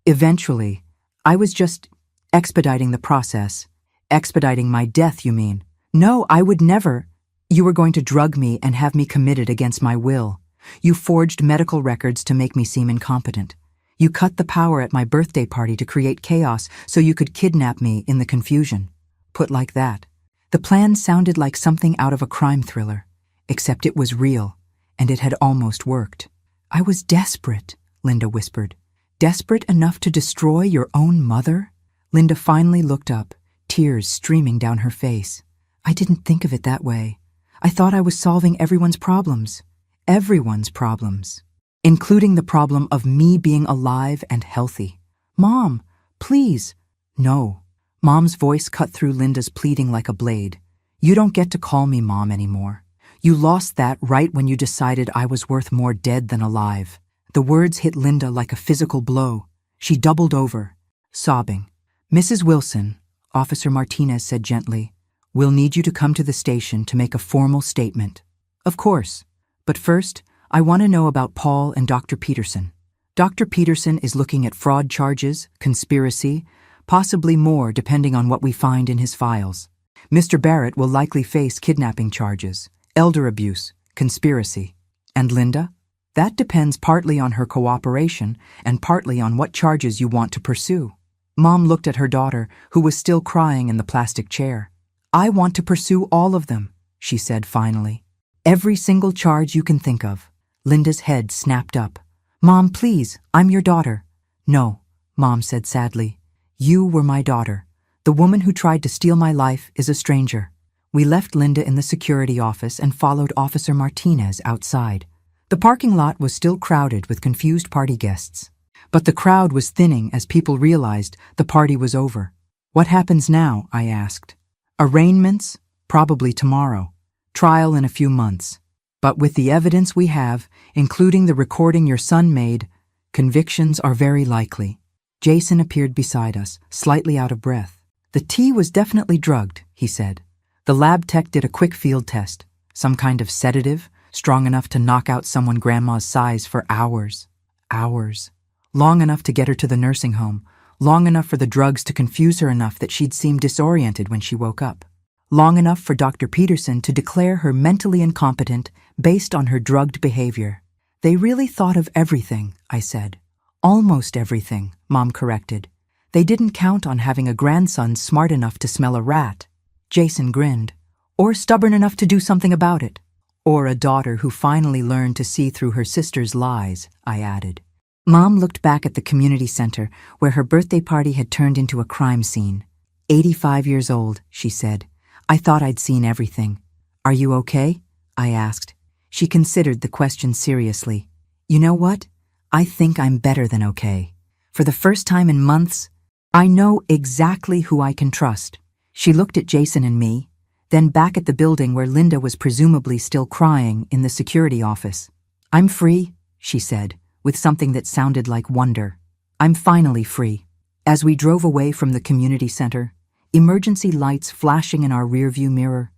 A: Eventually, I was just expediting the process. Expediting my death, you mean? No, I would never. You were going to drug me and have me committed against my will. You forged medical records to make me seem incompetent. You cut the power at my birthday party to create chaos so you could kidnap me in the confusion. Put like that, the plan sounded like something out of a crime thriller, except it was real, and it had almost worked. I was desperate, Linda whispered. Desperate enough to destroy your own mother? Linda finally looked up, tears streaming down her face. I didn't think of it that way. I thought I was solving everyone's problems. Everyone's problems. Including the problem of me being alive and healthy. Mom, please. No. Mom's voice cut through Linda's pleading like a blade. You don't get to call me Mom anymore. You lost that right when you decided I was worth more dead than alive. The words hit Linda like a physical blow. She doubled over, sobbing. Mrs. Wilson, Officer Martinez said gently, we'll need you to come to the station to make a formal statement. Of course. But first, I want to know about Paul and Dr. Peterson. Dr. Peterson is looking at fraud charges, conspiracy, possibly more depending on what we find in his files. Mr. Barrett will likely face kidnapping charges, elder abuse, conspiracy. And Linda? That depends partly on her cooperation and partly on what charges you want to pursue. Mom looked at her daughter, who was still crying in the plastic chair. I want to pursue all of them, she said finally. Every single charge you can think of. Linda's head snapped up. Mom, please, I'm your daughter. No, Mom said sadly. You were my daughter. The woman who tried to steal my life is a stranger. We left Linda in the security office and followed Officer Martinez outside. The parking lot was still crowded with confused party guests. But the crowd was thinning as people realized the party was over. What happens now? I asked. Arraignments? Probably tomorrow. Trial in a few months. But with the evidence we have, including the recording your son made, convictions are very likely. Jason appeared beside us, slightly out of breath. The tea was definitely drugged, he said. The lab tech did a quick field test. Some kind of sedative, strong enough to knock out someone grandma's size for hours. Hours. Long enough to get her to the nursing home. Long enough for the drugs to confuse her enough that she'd seem disoriented when she woke up. Long enough for Dr. Peterson to declare her mentally incompetent based on her drugged behavior. They really thought of everything, I said. Almost everything, Mom corrected. They didn't count on having a grandson smart enough to smell a rat. Jason grinned. Or stubborn enough to do something about it. Or a daughter who finally learned to see through her sister's lies, I added. Mom looked back at the community center where her birthday party had turned into a crime scene. 85 years old, she said. I thought I'd seen everything. Are you okay? I asked. She considered the question seriously. You know what? I think I'm better than okay. For the first time in months, I know exactly who I can trust. She looked at Jason and me, then back at the building where Linda was presumably still crying in the security office. I'm free, she said, with something that sounded like wonder. I'm finally free. As we drove away from the community center, emergency lights flashing in our rearview mirror,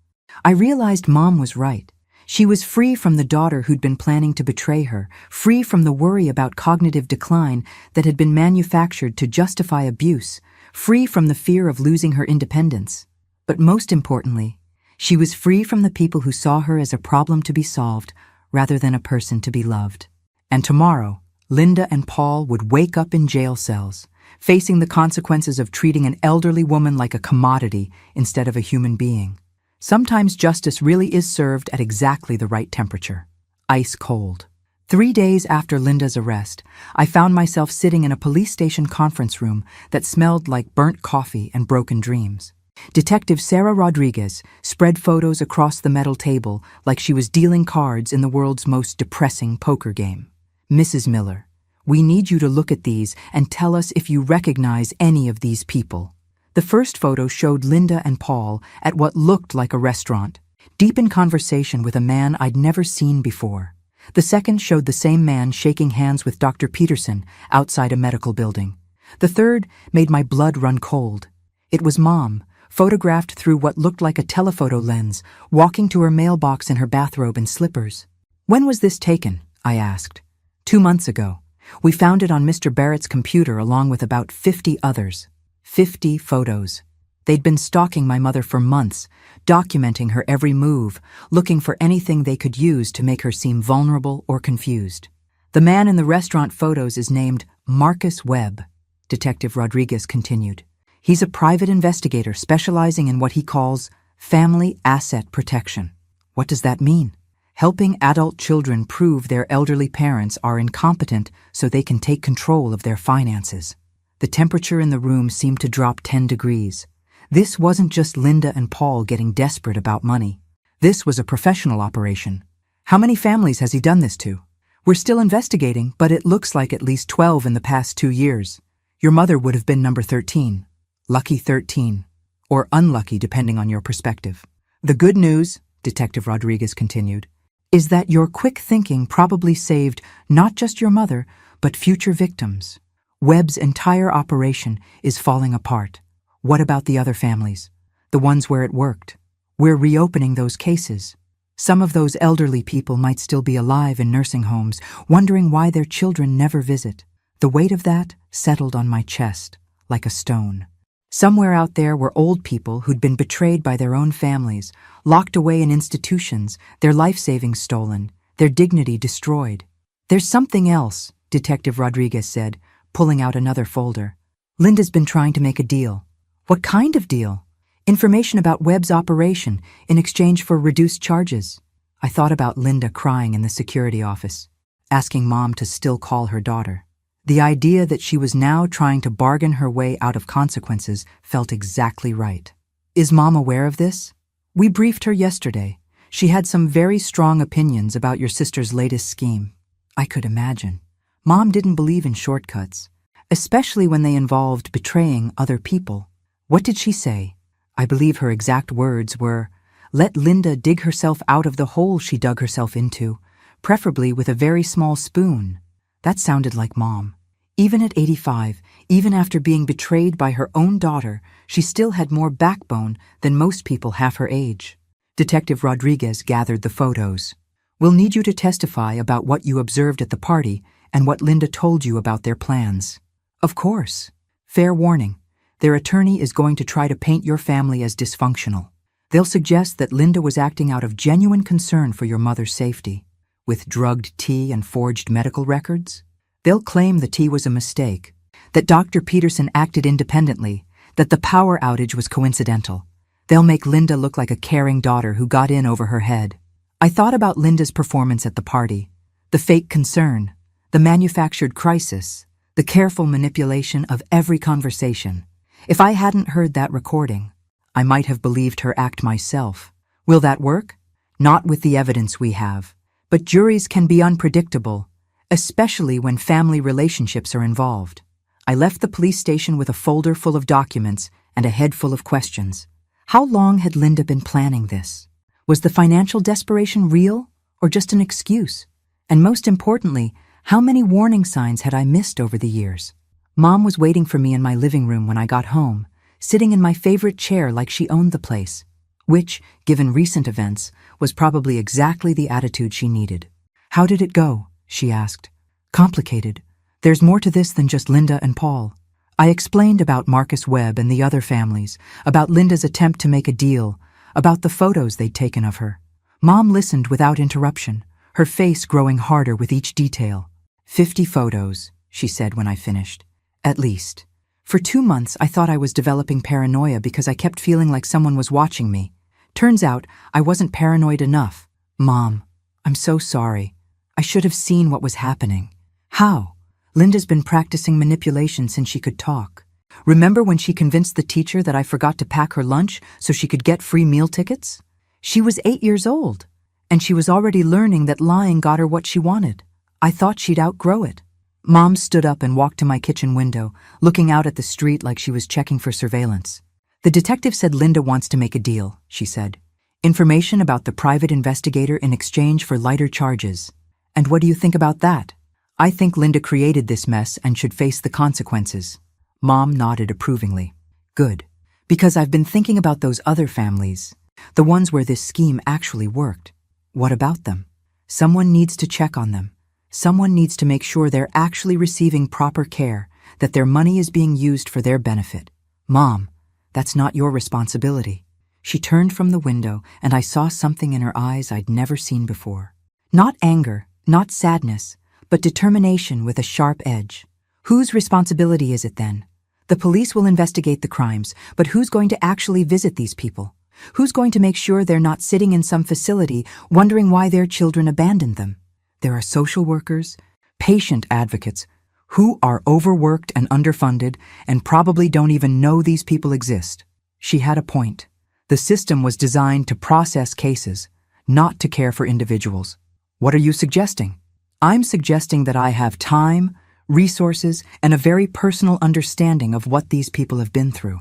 A: I realized Mom was right. She was free from the daughter who'd been planning to betray her, free from the worry about cognitive decline that had been manufactured to justify abuse, free from the fear of losing her independence. But most importantly, she was free from the people who saw her as a problem to be solved rather than a person to be loved. And tomorrow, Linda and Paul would wake up in jail cells, facing the consequences of treating an elderly woman like a commodity instead of a human being. Sometimes justice really is served at exactly the right temperature. Ice cold. 3 days after Linda's arrest, I found myself sitting in a police station conference room that smelled like burnt coffee and broken dreams. Detective Sarah Rodriguez spread photos across the metal table like she was dealing cards in the world's most depressing poker game. Mrs. Miller, we need you to look at these and tell us if you recognize any of these people. The first photo showed Linda and Paul at what looked like a restaurant, deep in conversation with a man I'd never seen before. The second showed the same man shaking hands with Dr. Peterson outside a medical building. The third made my blood run cold. It was Mom, photographed through what looked like a telephoto lens, walking to her mailbox in her bathrobe and slippers. "When was this taken?" I asked. "2 months ago. We found it on Mr. Barrett's computer along with about 50 others. 50 photos. They'd been stalking my mother for months, documenting her every move, looking for anything they could use to make her seem vulnerable or confused. The man in the restaurant photos is named Marcus Webb," Detective Rodriguez continued. "He's a private investigator specializing in what he calls family asset protection." "What does that mean?" "Helping adult children prove their elderly parents are incompetent so they can take control of their finances." The temperature in the room seemed to drop 10 degrees. This wasn't just Linda and Paul getting desperate about money. This was a professional operation. "How many families has he done this to?" "We're still investigating, but it looks like at least 12 in the past 2 years. Your mother would have been number 13. Lucky 13. Or unlucky, depending on your perspective. The good news," Detective Rodriguez continued, "is that your quick thinking probably saved not just your mother, but future victims. Webb's entire operation is falling apart. What about the other families? The ones where it worked? We're reopening those cases. Some of those elderly people might still be alive in nursing homes, wondering why their children never visit." The weight of that settled on my chest, like a stone. Somewhere out there were old people who'd been betrayed by their own families, locked away in institutions, their life savings stolen, their dignity destroyed. "There's something else," Detective Rodriguez said, pulling out another folder. "Linda's been trying to make a deal." "What kind of deal?" "Information about Webb's operation in exchange for reduced charges." I thought about Linda crying in the security office, asking Mom to still call her daughter. The idea that she was now trying to bargain her way out of consequences felt exactly right. "Is Mom aware of this?" "We briefed her yesterday. She had some very strong opinions about your sister's latest scheme." I could imagine. Mom didn't believe in shortcuts, especially when they involved betraying other people. "What did she say?" I believe her exact words were, "Let Linda dig herself out of the hole she dug herself into, preferably with a very small spoon." That sounded like Mom. Even at 85, even after being betrayed by her own daughter, she still had more backbone than most people half her age. Detective Rodriguez gathered the photos. "We'll need you to testify about what you observed at the party and what Linda told you about their plans." "Of course. Fair warning. Their attorney is going to try to paint your family as dysfunctional. They'll suggest that Linda was acting out of genuine concern for your mother's safety. With drugged tea and forged medical records? They'll claim the tea was a mistake, that Dr. Peterson acted independently, that the power outage was coincidental. They'll make Linda look like a caring daughter who got in over her head." I thought about Linda's performance at the party, the fake concern, the manufactured crisis, the careful manipulation of every conversation. If I hadn't heard that recording, I might have believed her act myself. Will that work? Not with the evidence we have. But juries can be unpredictable, especially when family relationships are involved. I left the police station with a folder full of documents and a head full of questions. How long had Linda been planning this? Was the financial desperation real or just an excuse? And most importantly, how many warning signs had I missed over the years? Mom was waiting for me in my living room when I got home, sitting in my favorite chair like she owned the place, which, given recent events, was probably exactly the attitude she needed. "How did it go?" she asked. "Complicated. There's more to this than just Linda and Paul." I explained about Marcus Webb and the other families, about Linda's attempt to make a deal, about the photos they'd taken of her. Mom listened without interruption, her face growing harder with each detail. 50 photos, she said when I finished. At least. For 2 months, I thought I was developing paranoia because I kept feeling like someone was watching me. Turns out, I wasn't paranoid enough. "Mom, I'm so sorry. I should have seen what was happening." "How?" "Linda's been practicing manipulation since she could talk. Remember when she convinced the teacher that I forgot to pack her lunch so she could get free meal tickets? She was 8 years old, and she was already learning that lying got her what she wanted. I thought she'd outgrow it." Mom stood up and walked to my kitchen window, looking out at the street like she was checking for surveillance. The detective said Linda wants to make a deal, she said. Information about the private investigator in exchange for lighter charges. And what do you think about that? I think Linda created this mess and should face the consequences. Mom nodded approvingly. Good. Because I've been thinking about those other families, the ones where this scheme actually worked. What about them? Someone needs to check on them. Someone needs to make sure they're actually receiving proper care, that their money is being used for their benefit. Mom, that's not your responsibility. She turned from the window, and I saw something in her eyes I'd never seen before. Not anger, not sadness, but determination with a sharp edge. Whose responsibility is it then? The police will investigate the crimes, but who's going to actually visit these people? Who's going to make sure they're not sitting in some facility wondering why their children abandoned them? There are social workers, patient advocates, who are overworked and underfunded and probably don't even know these people exist. She had a point. The system was designed to process cases, not to care for individuals. What are you suggesting? I'm suggesting that I have time, resources, and a very personal understanding of what these people have been through.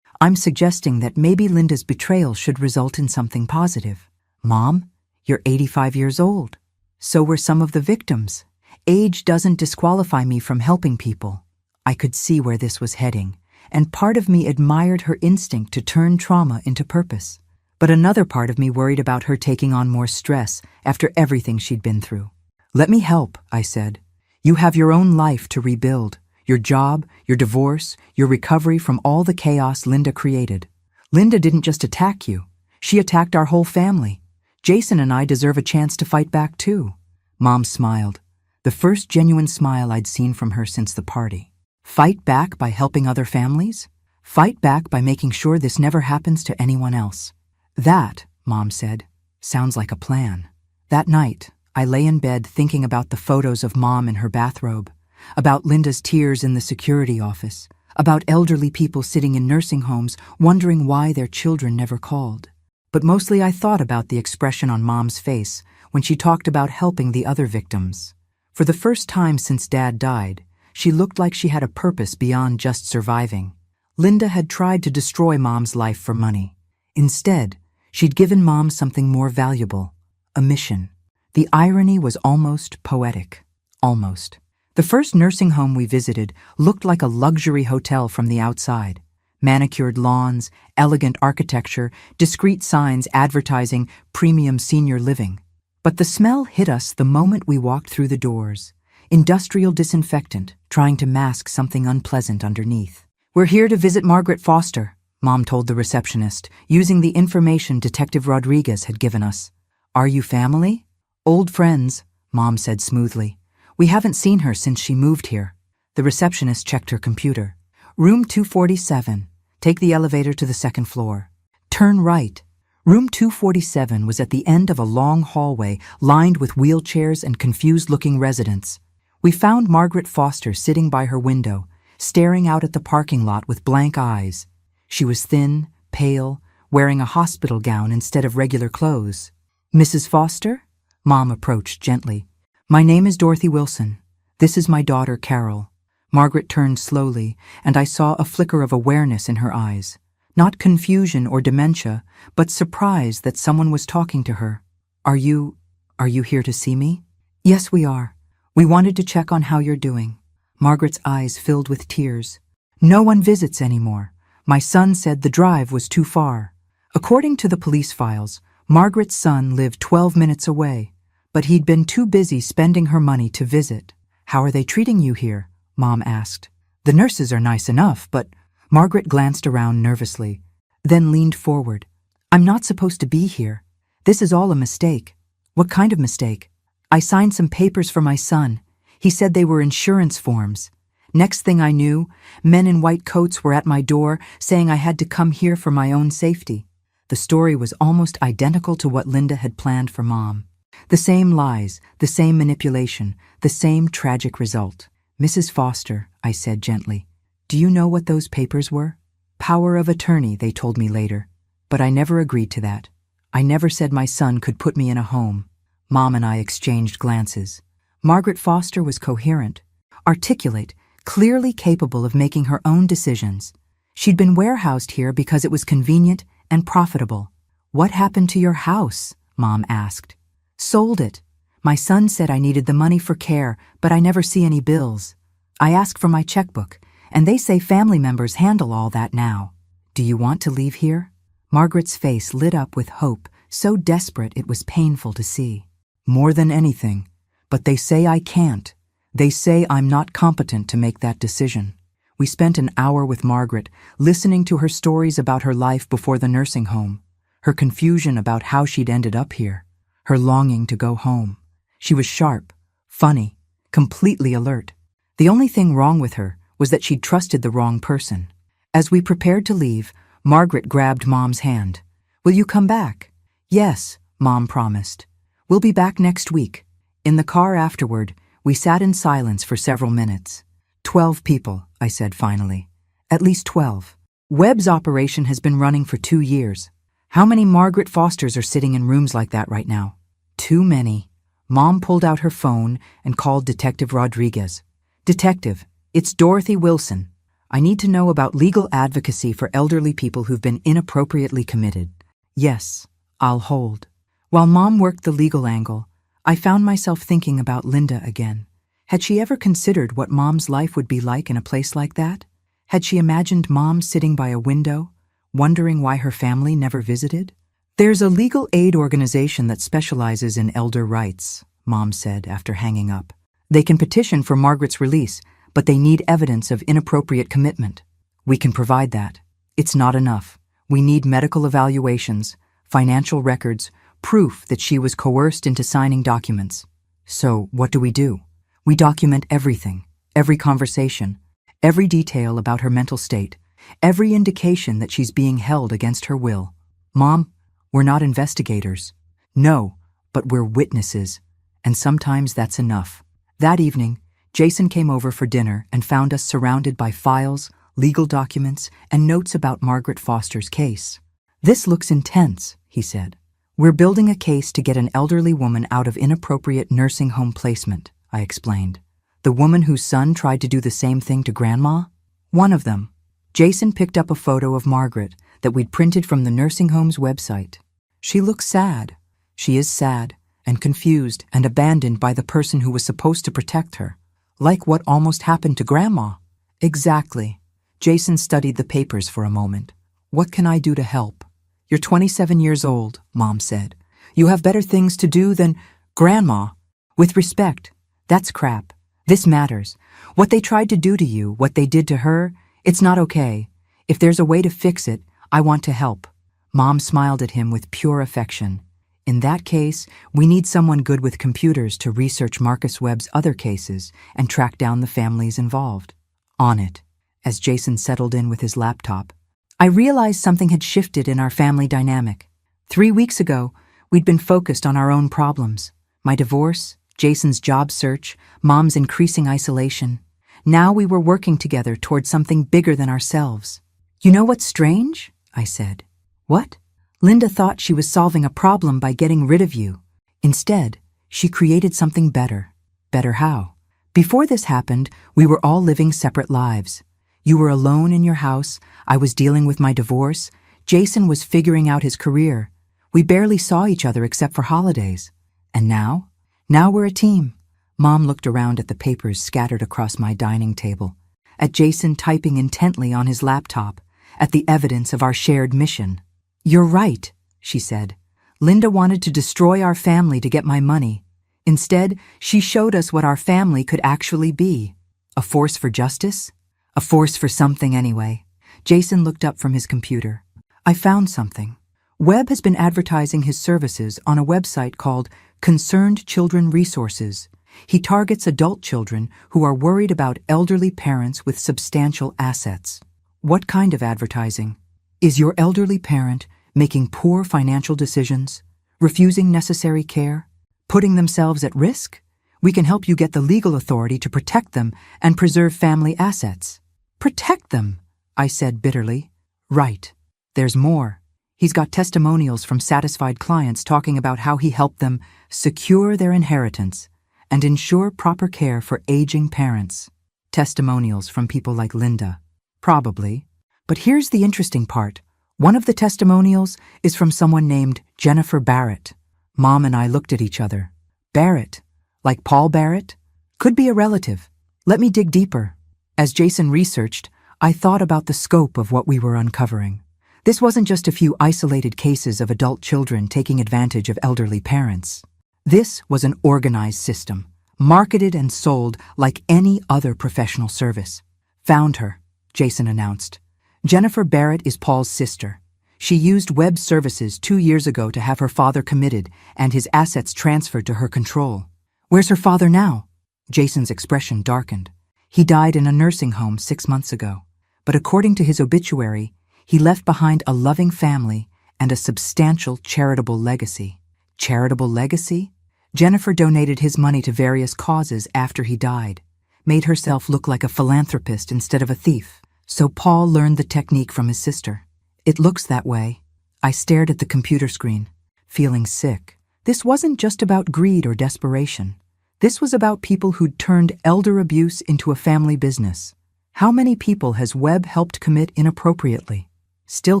A: I'm suggesting that maybe Linda's betrayal should result in something positive. Mom, you're 85 years old. So were some of the victims. Age doesn't disqualify me from helping people. I could see where this was heading, and part of me admired her instinct to turn trauma into purpose. But another part of me worried about her taking on more stress after everything she'd been through. Let me help, I said. You have your own life to rebuild, your job, your divorce, your recovery from all the chaos Linda created. Linda didn't just attack you. She attacked our whole family. Jason and I deserve a chance to fight back too. Mom smiled, the first genuine smile I'd seen from her since the party. Fight back by helping other families? Fight back by making sure this never happens to anyone else. That, Mom said, sounds like a plan. That night, I lay in bed thinking about the photos of Mom in her bathrobe, about Linda's tears in the security office, about elderly people sitting in nursing homes wondering why their children never called. But mostly I thought about the expression on Mom's face when she talked about helping the other victims. For the first time since Dad died, she looked like she had a purpose beyond just surviving. Linda had tried to destroy Mom's life for money. Instead, she'd given Mom something more valuable, a mission. The irony was almost poetic. Almost. The first nursing home we visited looked like a luxury hotel from the outside. Manicured lawns, elegant architecture, discreet signs advertising premium senior living. But the smell hit us the moment we walked through the doors. Industrial disinfectant, trying to mask something unpleasant underneath. We're here to visit Margaret Foster, Mom told the receptionist, using the information Detective Rodriguez had given us. Are you family? Old friends, Mom said smoothly. We haven't seen her since she moved here. The receptionist checked her computer. Room 247. Take the elevator to the second floor. Turn right. Room 247 was at the end of a long hallway lined with wheelchairs and confused-looking residents. We found Margaret Foster sitting by her window, staring out at the parking lot with blank eyes. She was thin, pale, wearing a hospital gown instead of regular clothes. Mrs. Foster? Mom approached gently. My name is Dorothy Wilson. This is my daughter, Carol. Margaret turned slowly, and I saw a flicker of awareness in her eyes. Not confusion or dementia, but surprise that someone was talking to her. Are you here to see me? Yes, we are. We wanted to check on how you're doing. Margaret's eyes filled with tears. No one visits anymore. My son said the drive was too far. According to the police files, Margaret's son lived 12 minutes away, but he'd been too busy spending her money to visit. How are they treating you here? Mom asked. The nurses are nice enough, but Margaret glanced around nervously, then leaned forward. I'm not supposed to be here. This is all a mistake. What kind of mistake? I signed some papers for my son. He said they were insurance forms. Next thing I knew, men in white coats were at my door saying I had to come here for my own safety. The story was almost identical to what Linda had planned for Mom. The same lies, the same manipulation, the same tragic result. Mrs. Foster, I said gently, do you know what those papers were? Power of attorney, they told me later. But I never agreed to that. I never said my son could put me in a home. Mom and I exchanged glances. Margaret Foster was coherent. articulate, clearly capable of making her own decisions. She'd been warehoused here because it was convenient and profitable. "What happened to your house?" Mom asked. "Sold it. My son said I needed the money for care, but I never see any bills. I asked for my checkbook, and they say family members handle all that now. Do you want to leave here?" Margaret's face lit up with hope, so desperate it was painful to see. "More than anything, but they say I can't. They say I'm not competent to make that decision." We spent an hour with Margaret, listening to her stories about her life before the nursing home, her confusion about how she'd ended up here, her longing to go home. She was sharp, funny, completely alert. The only thing wrong with her was that she'd trusted the wrong person. As we prepared to leave, Margaret grabbed Mom's hand. "Will you come back?" "Yes," Mom promised. "We'll be back next week." In the car afterward, we sat in silence for several minutes. 12 people, I said finally. At least 12. Webb's operation has been running for 2 years. How many Margaret Fosters are sitting in rooms like that right now? Too many. Mom pulled out her phone and called Detective Rodriguez. "Detective, it's Dorothy Wilson. I need to know about legal advocacy for elderly people who've been inappropriately committed." "Yes, I'll hold." While Mom worked the legal angle, I found myself thinking about Linda again. Had she ever considered what Mom's life would be like in a place like that? Had she imagined Mom sitting by a window, wondering why her family never visited? "There's a legal aid organization that specializes in elder rights," Mom said after hanging up. "They can petition for Margaret's release, but they need evidence of inappropriate commitment. We can provide that. It's not enough. We need medical evaluations, financial records, proof that she was coerced into signing documents." "So what do? We document everything, every conversation, every detail about her mental state, every indication that she's being held against her will." "Mom, we're not investigators." "No, but we're witnesses, and sometimes that's enough." That evening, Jason came over for dinner and found us surrounded by files, legal documents, and notes about Margaret Foster's case. "This looks intense," he said. "We're building a case to get an elderly woman out of inappropriate nursing home placement," I explained. "The woman whose son tried to do the same thing to Grandma? One of them." Jason picked up a photo of Margaret that we'd printed from the nursing home's website. "She looks sad." "She is sad and confused and abandoned by the person who was supposed to protect her. Like what almost happened to Grandma." "Exactly." Jason studied the papers for a moment. "What can I do to help?" "You're 27 years old," Mom said. "You have better things to do than—" "Grandma, with respect, that's crap. This matters. What they tried to do to you, what they did to her, it's not okay. If there's a way to fix it, I want to help." Mom smiled at him with pure affection. "In that case, we need someone good with computers to research Marcus Webb's other cases and track down the families involved." "On it." As Jason settled in with his laptop, I realized something had shifted in our family dynamic. 3 weeks ago, we'd been focused on our own problems. My divorce, Jason's job search, Mom's increasing isolation. Now we were working together towards something bigger than ourselves. "You know what's strange?" I said. "What?" "Linda thought she was solving a problem by getting rid of you. Instead, she created something better." "Better how?" "Before this happened, we were all living separate lives. You were alone in your house, I was dealing with my divorce, Jason was figuring out his career. We barely saw each other except for holidays. And now? Now we're a team." Mom looked around at the papers scattered across my dining table, at Jason typing intently on his laptop, at the evidence of our shared mission. "You're right," she said. "Linda wanted to destroy our family to get my money. Instead, she showed us what our family could actually be. A force for justice? A force for something anyway." Jason looked up from his computer. "I found something. Webb has been advertising his services on a website called Concerned Children Resources. He targets adult children who are worried about elderly parents with substantial assets." "What kind of advertising?" "Is your elderly parent making poor financial decisions, refusing necessary care, putting themselves at risk? We can help you get the legal authority to protect them and preserve family assets." "Protect them," I said bitterly. "Right. There's more. He's got testimonials from satisfied clients talking about how he helped them secure their inheritance and ensure proper care for aging parents." Testimonials from people like Linda. Probably. But here's the interesting part. One of the testimonials is from someone named Jennifer Barrett. Mom and I looked at each other. Barrett? Like Paul Barrett? Could be a relative. Let me dig deeper. As Jason researched, I thought about the scope of what we were uncovering. This wasn't just a few isolated cases of adult children taking advantage of elderly parents. This was an organized system, marketed and sold like any other professional service. Found her, Jason announced. Jennifer Barrett is Paul's sister. She used web services 2 years ago to have her father committed and his assets transferred to her control. Where's her father now? Jason's expression darkened. He died in a nursing home 6 months ago. But according to his obituary, he left behind a loving family and a substantial charitable legacy. Charitable legacy? Jennifer donated his money to various causes after he died, made herself look like a philanthropist instead of a thief. So Paul learned the technique from his sister. It looks that way. I stared at the computer screen, feeling sick. This wasn't just about greed or desperation. This was about people who'd turned elder abuse into a family business. How many people has Webb helped commit inappropriately? Still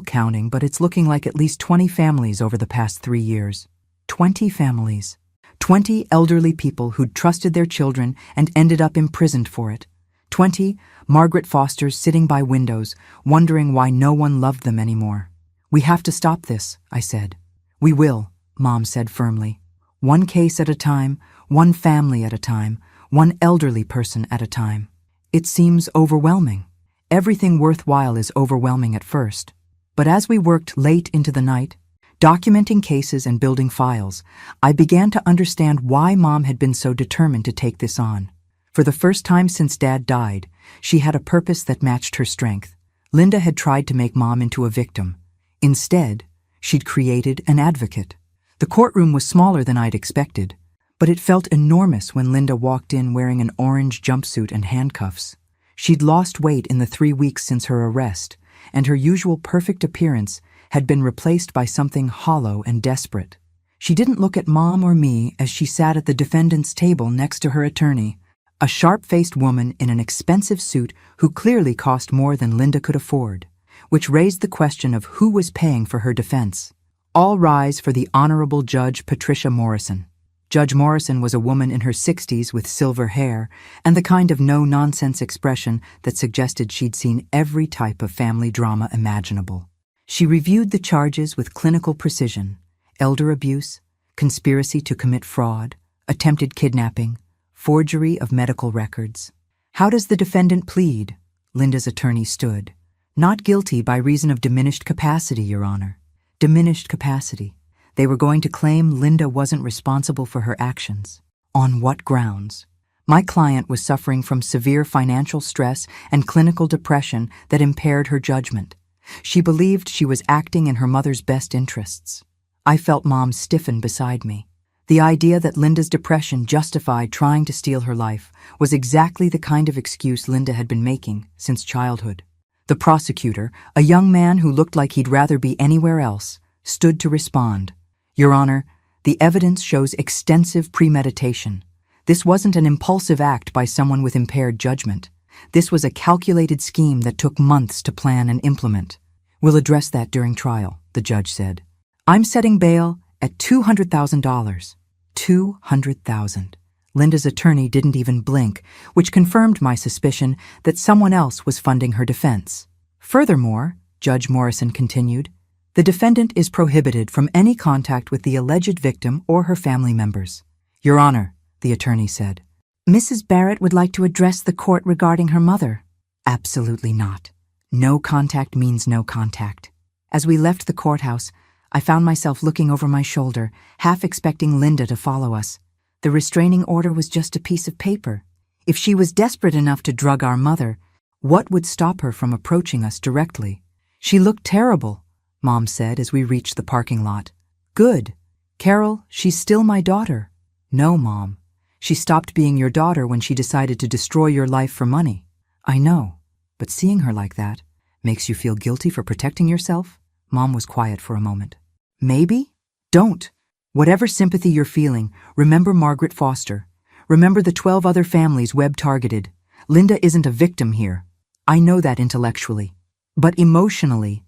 A: counting, but it's looking like at least 20 families over the past 3 years. 20 families. 20 elderly people who'd trusted their children and ended up imprisoned for it. 20 Margaret Fosters sitting by windows, wondering why no one loved them anymore. We have to stop this, I said. We will, Mom said firmly. One case at a time, one family at a time, one elderly person at a time. It seems overwhelming. Everything worthwhile is overwhelming at first. But as we worked late into the night, documenting cases and building files, I began to understand why Mom had been so determined to take this on. For the first time since Dad died, she had a purpose that matched her strength. Linda had tried to make Mom into a victim. Instead, she'd created an advocate. The courtroom was smaller than I'd expected, but it felt enormous when Linda walked in wearing an orange jumpsuit and handcuffs. She'd lost weight in the 3 weeks since her arrest, and her usual perfect appearance had been replaced by something hollow and desperate. She didn't look at Mom or me as she sat at the defendant's table next to her attorney, a sharp-faced woman in an expensive suit who clearly cost more than Linda could afford, which raised the question of who was paying for her defense. All rise for the Honorable Judge Patricia Morrison. Judge Morrison was a woman in her 60s with silver hair and the kind of no-nonsense expression that suggested she'd seen every type of family drama imaginable. She reviewed the charges with clinical precision: elder abuse, conspiracy to commit fraud, attempted kidnapping, forgery of medical records. How does the defendant plead? Linda's attorney stood. Not guilty by reason of diminished capacity, Your Honor. Diminished capacity. They were going to claim Linda wasn't responsible for her actions. On what grounds? My client was suffering from severe financial stress and clinical depression that impaired her judgment. She believed she was acting in her mother's best interests. I felt Mom stiffen beside me. The idea that Linda's depression justified trying to steal her life was exactly the kind of excuse Linda had been making since childhood. The prosecutor, a young man who looked like he'd rather be anywhere else, stood to respond. Your Honor, the evidence shows extensive premeditation. This wasn't an impulsive act by someone with impaired judgment. This was a calculated scheme that took months to plan and implement. We'll address that during trial, the judge said. I'm setting bail at $200,000. $200,000. Linda's attorney didn't even blink, which confirmed my suspicion that someone else was funding her defense. Furthermore, Judge Morrison continued, the defendant is prohibited from any contact with the alleged victim or her family members. Your Honor, the attorney said. Mrs. Barrett would like to address the court regarding her mother. Absolutely not. No contact means no contact. As we left the courthouse, I found myself looking over my shoulder, half expecting Linda to follow us. The restraining order was just a piece of paper. If she was desperate enough to drug our mother, what would stop her from approaching us directly? She looked terrible, Mom said as we reached the parking lot. Good. Carol, she's still my daughter. No, Mom. She stopped being your daughter when she decided to destroy your life for money. I know, but seeing her like that makes you feel guilty for protecting yourself? Mom was quiet for a moment. Maybe? Don't. Whatever sympathy you're feeling, remember Margaret Foster. Remember the 12 other families Webb targeted. Linda isn't a victim here. I know that intellectually. But emotionally,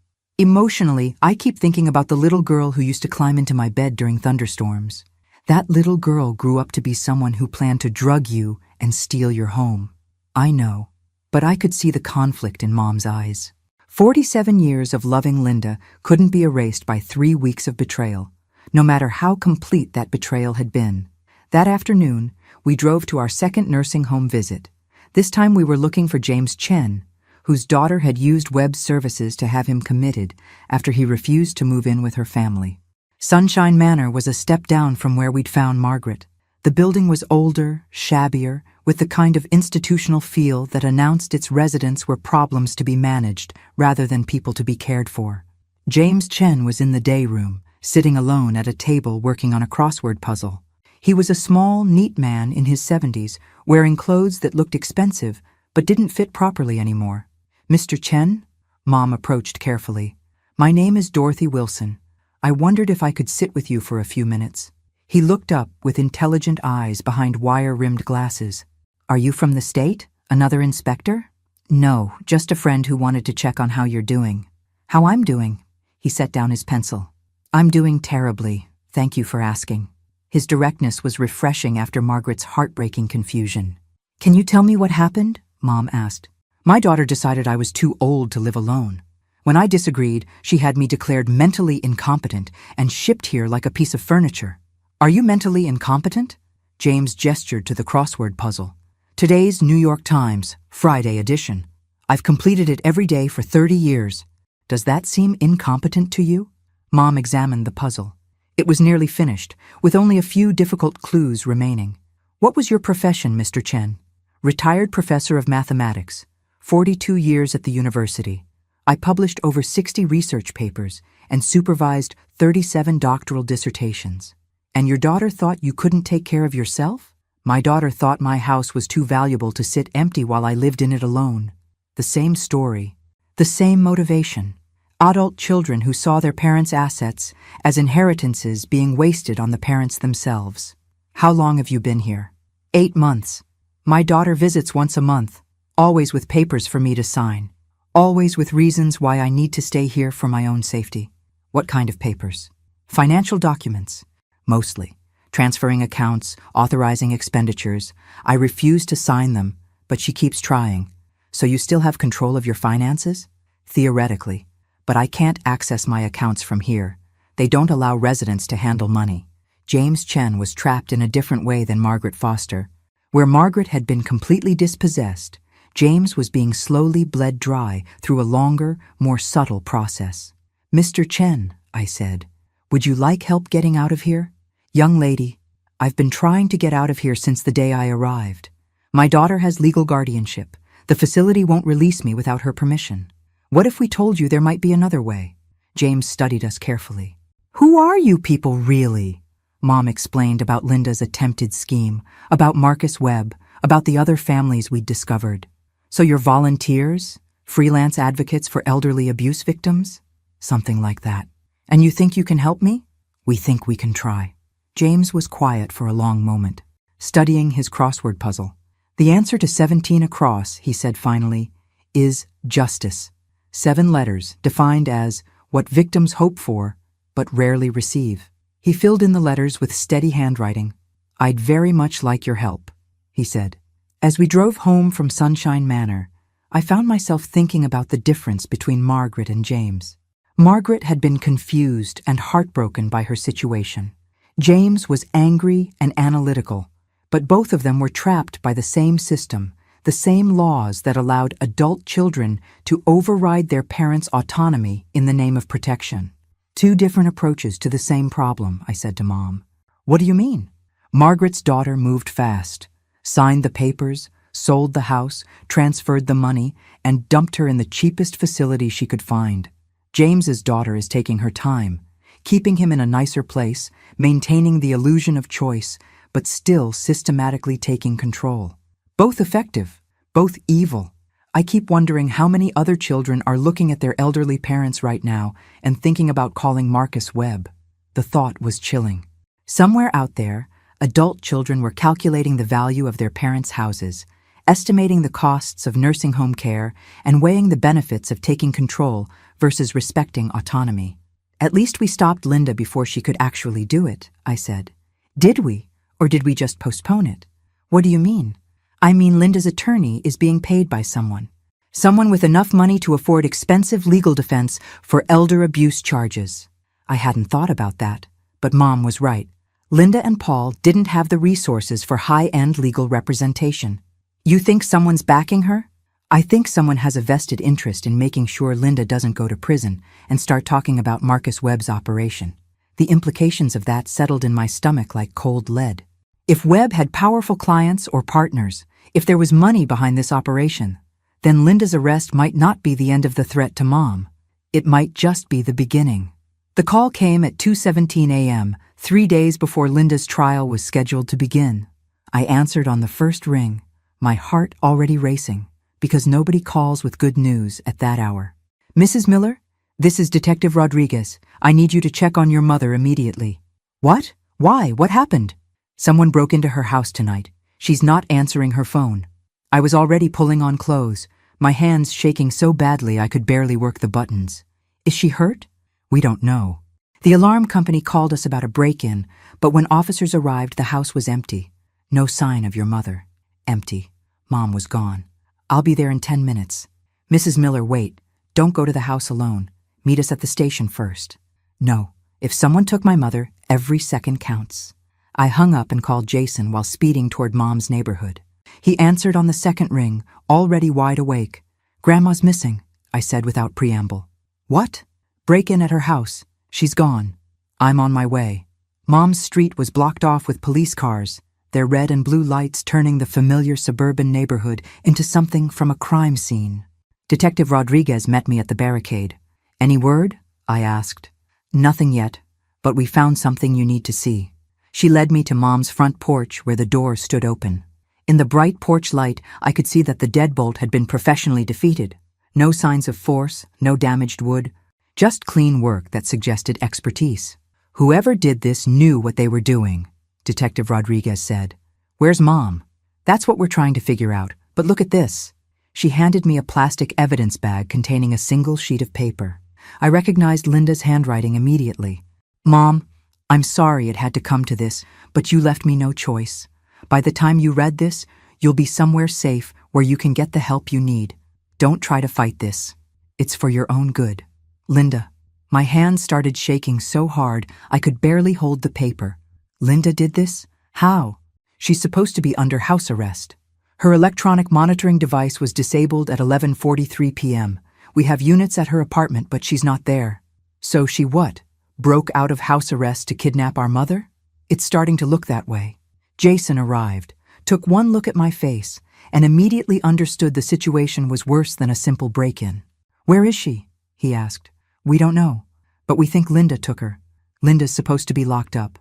A: I keep thinking about the little girl who used to climb into my bed during thunderstorms. That little girl grew up to be someone who planned to drug you and steal your home. I know, but I could see the conflict in Mom's eyes. 47 years of loving Linda couldn't be erased by 3 weeks of betrayal, no matter how complete that betrayal had been. That afternoon, we drove to our second nursing home visit. This time we were looking for James Chen, whose daughter had used Webb's services to have him committed after he refused to move in with her family. Sunshine Manor was a step down from where we'd found Margaret. The building was older, shabbier, with the kind of institutional feel that announced its residents were problems to be managed rather than people to be cared for. James Chen was in the day room, sitting alone at a table working on a crossword puzzle. He was a small, neat man in his 70s, wearing clothes that looked expensive but didn't fit properly anymore. "Mr. Chen?" Mom approached carefully. "My name is Dorothy Wilson. I wondered if I could sit with you for a few minutes." He looked up with intelligent eyes behind wire-rimmed glasses. "Are you from the state? Another inspector?" "No, just a friend who wanted to check on how you're doing." "How I'm doing?" He set down his pencil. "I'm doing terribly. Thank you for asking." His directness was refreshing after Margaret's heartbreaking confusion. "Can you tell me what happened?" Mom asked. "My daughter decided I was too old to live alone. When I disagreed, she had me declared mentally incompetent and shipped here like a piece of furniture." "Are you mentally incompetent?" James gestured to the crossword puzzle. "Today's New York Times, Friday edition. I've completed it every day for 30 years. Does that seem incompetent to you?" Mom examined the puzzle. It was nearly finished, with only a few difficult clues remaining. "What was your profession, Mr. Chen?" "Retired professor of mathematics. 42 years at the university. I published over 60 research papers and supervised 37 doctoral dissertations." "And your daughter thought you couldn't take care of yourself?" "My daughter thought my house was too valuable to sit empty while I lived in it alone." The same story, the same motivation. Adult children who saw their parents' assets as inheritances being wasted on the parents themselves. "How long have you been here?" 8 months. My daughter visits once a month, always with papers for me to sign, always with reasons why I need to stay here for my own safety." "What kind of papers?" "Financial documents. Mostly. Transferring accounts, authorizing expenditures. I refuse to sign them, but she keeps trying." "So you still have control of your finances?" "Theoretically. But I can't access my accounts from here. They don't allow residents to handle money." James Chen was trapped in a different way than Margaret Foster. Where Margaret had been completely dispossessed, James was being slowly bled dry through a longer, more subtle process. "Mr. Chen," I said, "would you like help getting out of here?" "Young lady, I've been trying to get out of here since the day I arrived. My daughter has legal guardianship. The facility won't release me without her permission. What if we told you there might be another way?" James studied us carefully. "Who are you people, really?" Mom explained about Linda's attempted scheme, about Marcus Webb, about the other families we'd discovered. "So you're volunteers? Freelance advocates for elderly abuse victims?" "Something like that. And you think you can help me?" "We think we can try." James was quiet for a long moment, studying his crossword puzzle. "The answer to 17 across," he said finally, "is justice. 7 letters, defined as what victims hope for, but rarely receive." He filled in the letters with steady handwriting. "I'd very much like your help," he said. As we drove home from Sunshine Manor, I found myself thinking about the difference between Margaret and James. Margaret had been confused and heartbroken by her situation. James was angry and analytical, but both of them were trapped by the same system, the same laws that allowed adult children to override their parents' autonomy in the name of protection. "2 different approaches to the same problem," I said to Mom. "What do you mean?" Margaret's daughter moved fast, signed the papers, sold the house, transferred the money, and dumped her in the cheapest facility she could find. James's daughter is taking her time, keeping him in a nicer place, maintaining the illusion of choice, but still systematically taking control. Both effective, both evil. I keep wondering how many other children are looking at their elderly parents right now and thinking about calling Marcus Webb. The thought was chilling. Somewhere out there, adult children were calculating the value of their parents' houses, estimating the costs of nursing home care and weighing the benefits of taking control versus respecting autonomy. At least we stopped Linda before she could actually do it, I said. Did we? Or did we just postpone it? What do you mean? I mean Linda's attorney is being paid by someone. Someone with enough money to afford expensive legal defense for elder abuse charges. I hadn't thought about that, but Mom was right. Linda and Paul didn't have the resources for high-end legal representation. You think someone's backing her? I think someone has a vested interest in making sure Linda doesn't go to prison and start talking about Marcus Webb's operation. The implications of that settled in my stomach like cold lead. If Webb had powerful clients or partners, if there was money behind this operation, then Linda's arrest might not be the end of the threat to Mom. It might just be the beginning. The call came at 2:17 a.m., 3 days before Linda's trial was scheduled to begin. I answered on the first ring, my heart already racing, because nobody calls with good news at that hour. Mrs. Miller, this is Detective Rodriguez. I need you to check on your mother immediately. What? Why? What happened? Someone broke into her house tonight. She's not answering her phone. I was already pulling on clothes, my hands shaking so badly I could barely work the buttons. Is she hurt? We don't know. The alarm company called us about a break-in, but when officers arrived, the house was empty. No sign of your mother. Empty. Mom was gone. I'll be there in 10 minutes. Mrs. Miller, wait. Don't go to the house alone. Meet us at the station first. No. If someone took my mother, every second counts. I hung up and called Jason while speeding toward Mom's neighborhood. He answered on the second ring, already wide awake. Grandma's missing, I said without preamble. What? Break-in at her house. She's gone. I'm on my way. Mom's street was blocked off with police cars, their red and blue lights turning the familiar suburban neighborhood into something from a crime scene. Detective Rodriguez met me at the barricade. Any word? I asked. Nothing yet, but we found something you need to see. She led me to Mom's front porch where the door stood open. In the bright porch light, I could see that the deadbolt had been professionally defeated. No signs of force, no damaged wood, just clean work that suggested expertise. Whoever did this knew what they were doing, Detective Rodriguez said. Where's Mom? That's what we're trying to figure out, but look at this. She handed me a plastic evidence bag containing a single sheet of paper. I recognized Linda's handwriting immediately. Mom, I'm sorry it had to come to this, but you left me no choice. By the time you read this, you'll be somewhere safe where you can get the help you need. Don't try to fight this. It's for your own good. Linda. My hands started shaking so hard I could barely hold the paper. Linda did this? How? She's supposed to be under house arrest. Her electronic monitoring device was disabled at 11:43 p.m. We have units at her apartment, but she's not there. So she what? Broke out of house arrest to kidnap our mother? It's starting to look that way. Jason arrived, took one look at my face, and immediately understood the situation was worse than a simple break-in. Where is she? He asked. We don't know, but we think Linda took her. Linda's supposed to be locked up.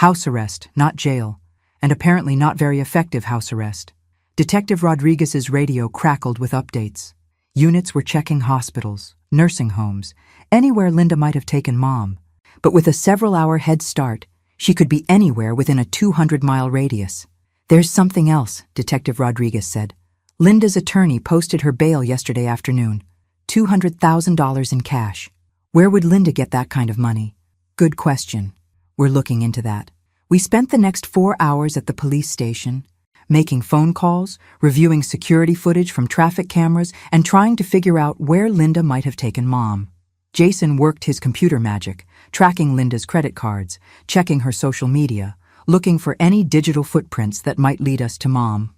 A: House arrest, not jail, and apparently not very effective house arrest. Detective Rodriguez's radio crackled with updates. Units were checking hospitals, nursing homes, anywhere Linda might have taken Mom. But with a several-hour head start, she could be anywhere within a 200-mile radius. There's something else, Detective Rodriguez said. Linda's attorney posted her bail yesterday afternoon. $200,000 in cash. Where would Linda get that kind of money? Good question. We're looking into that. We spent the next 4 hours at the police station, making phone calls, reviewing security footage from traffic cameras, and trying to figure out where Linda might have taken Mom. Jason worked his computer magic, tracking Linda's credit cards, checking her social media, looking for any digital footprints that might lead us to Mom.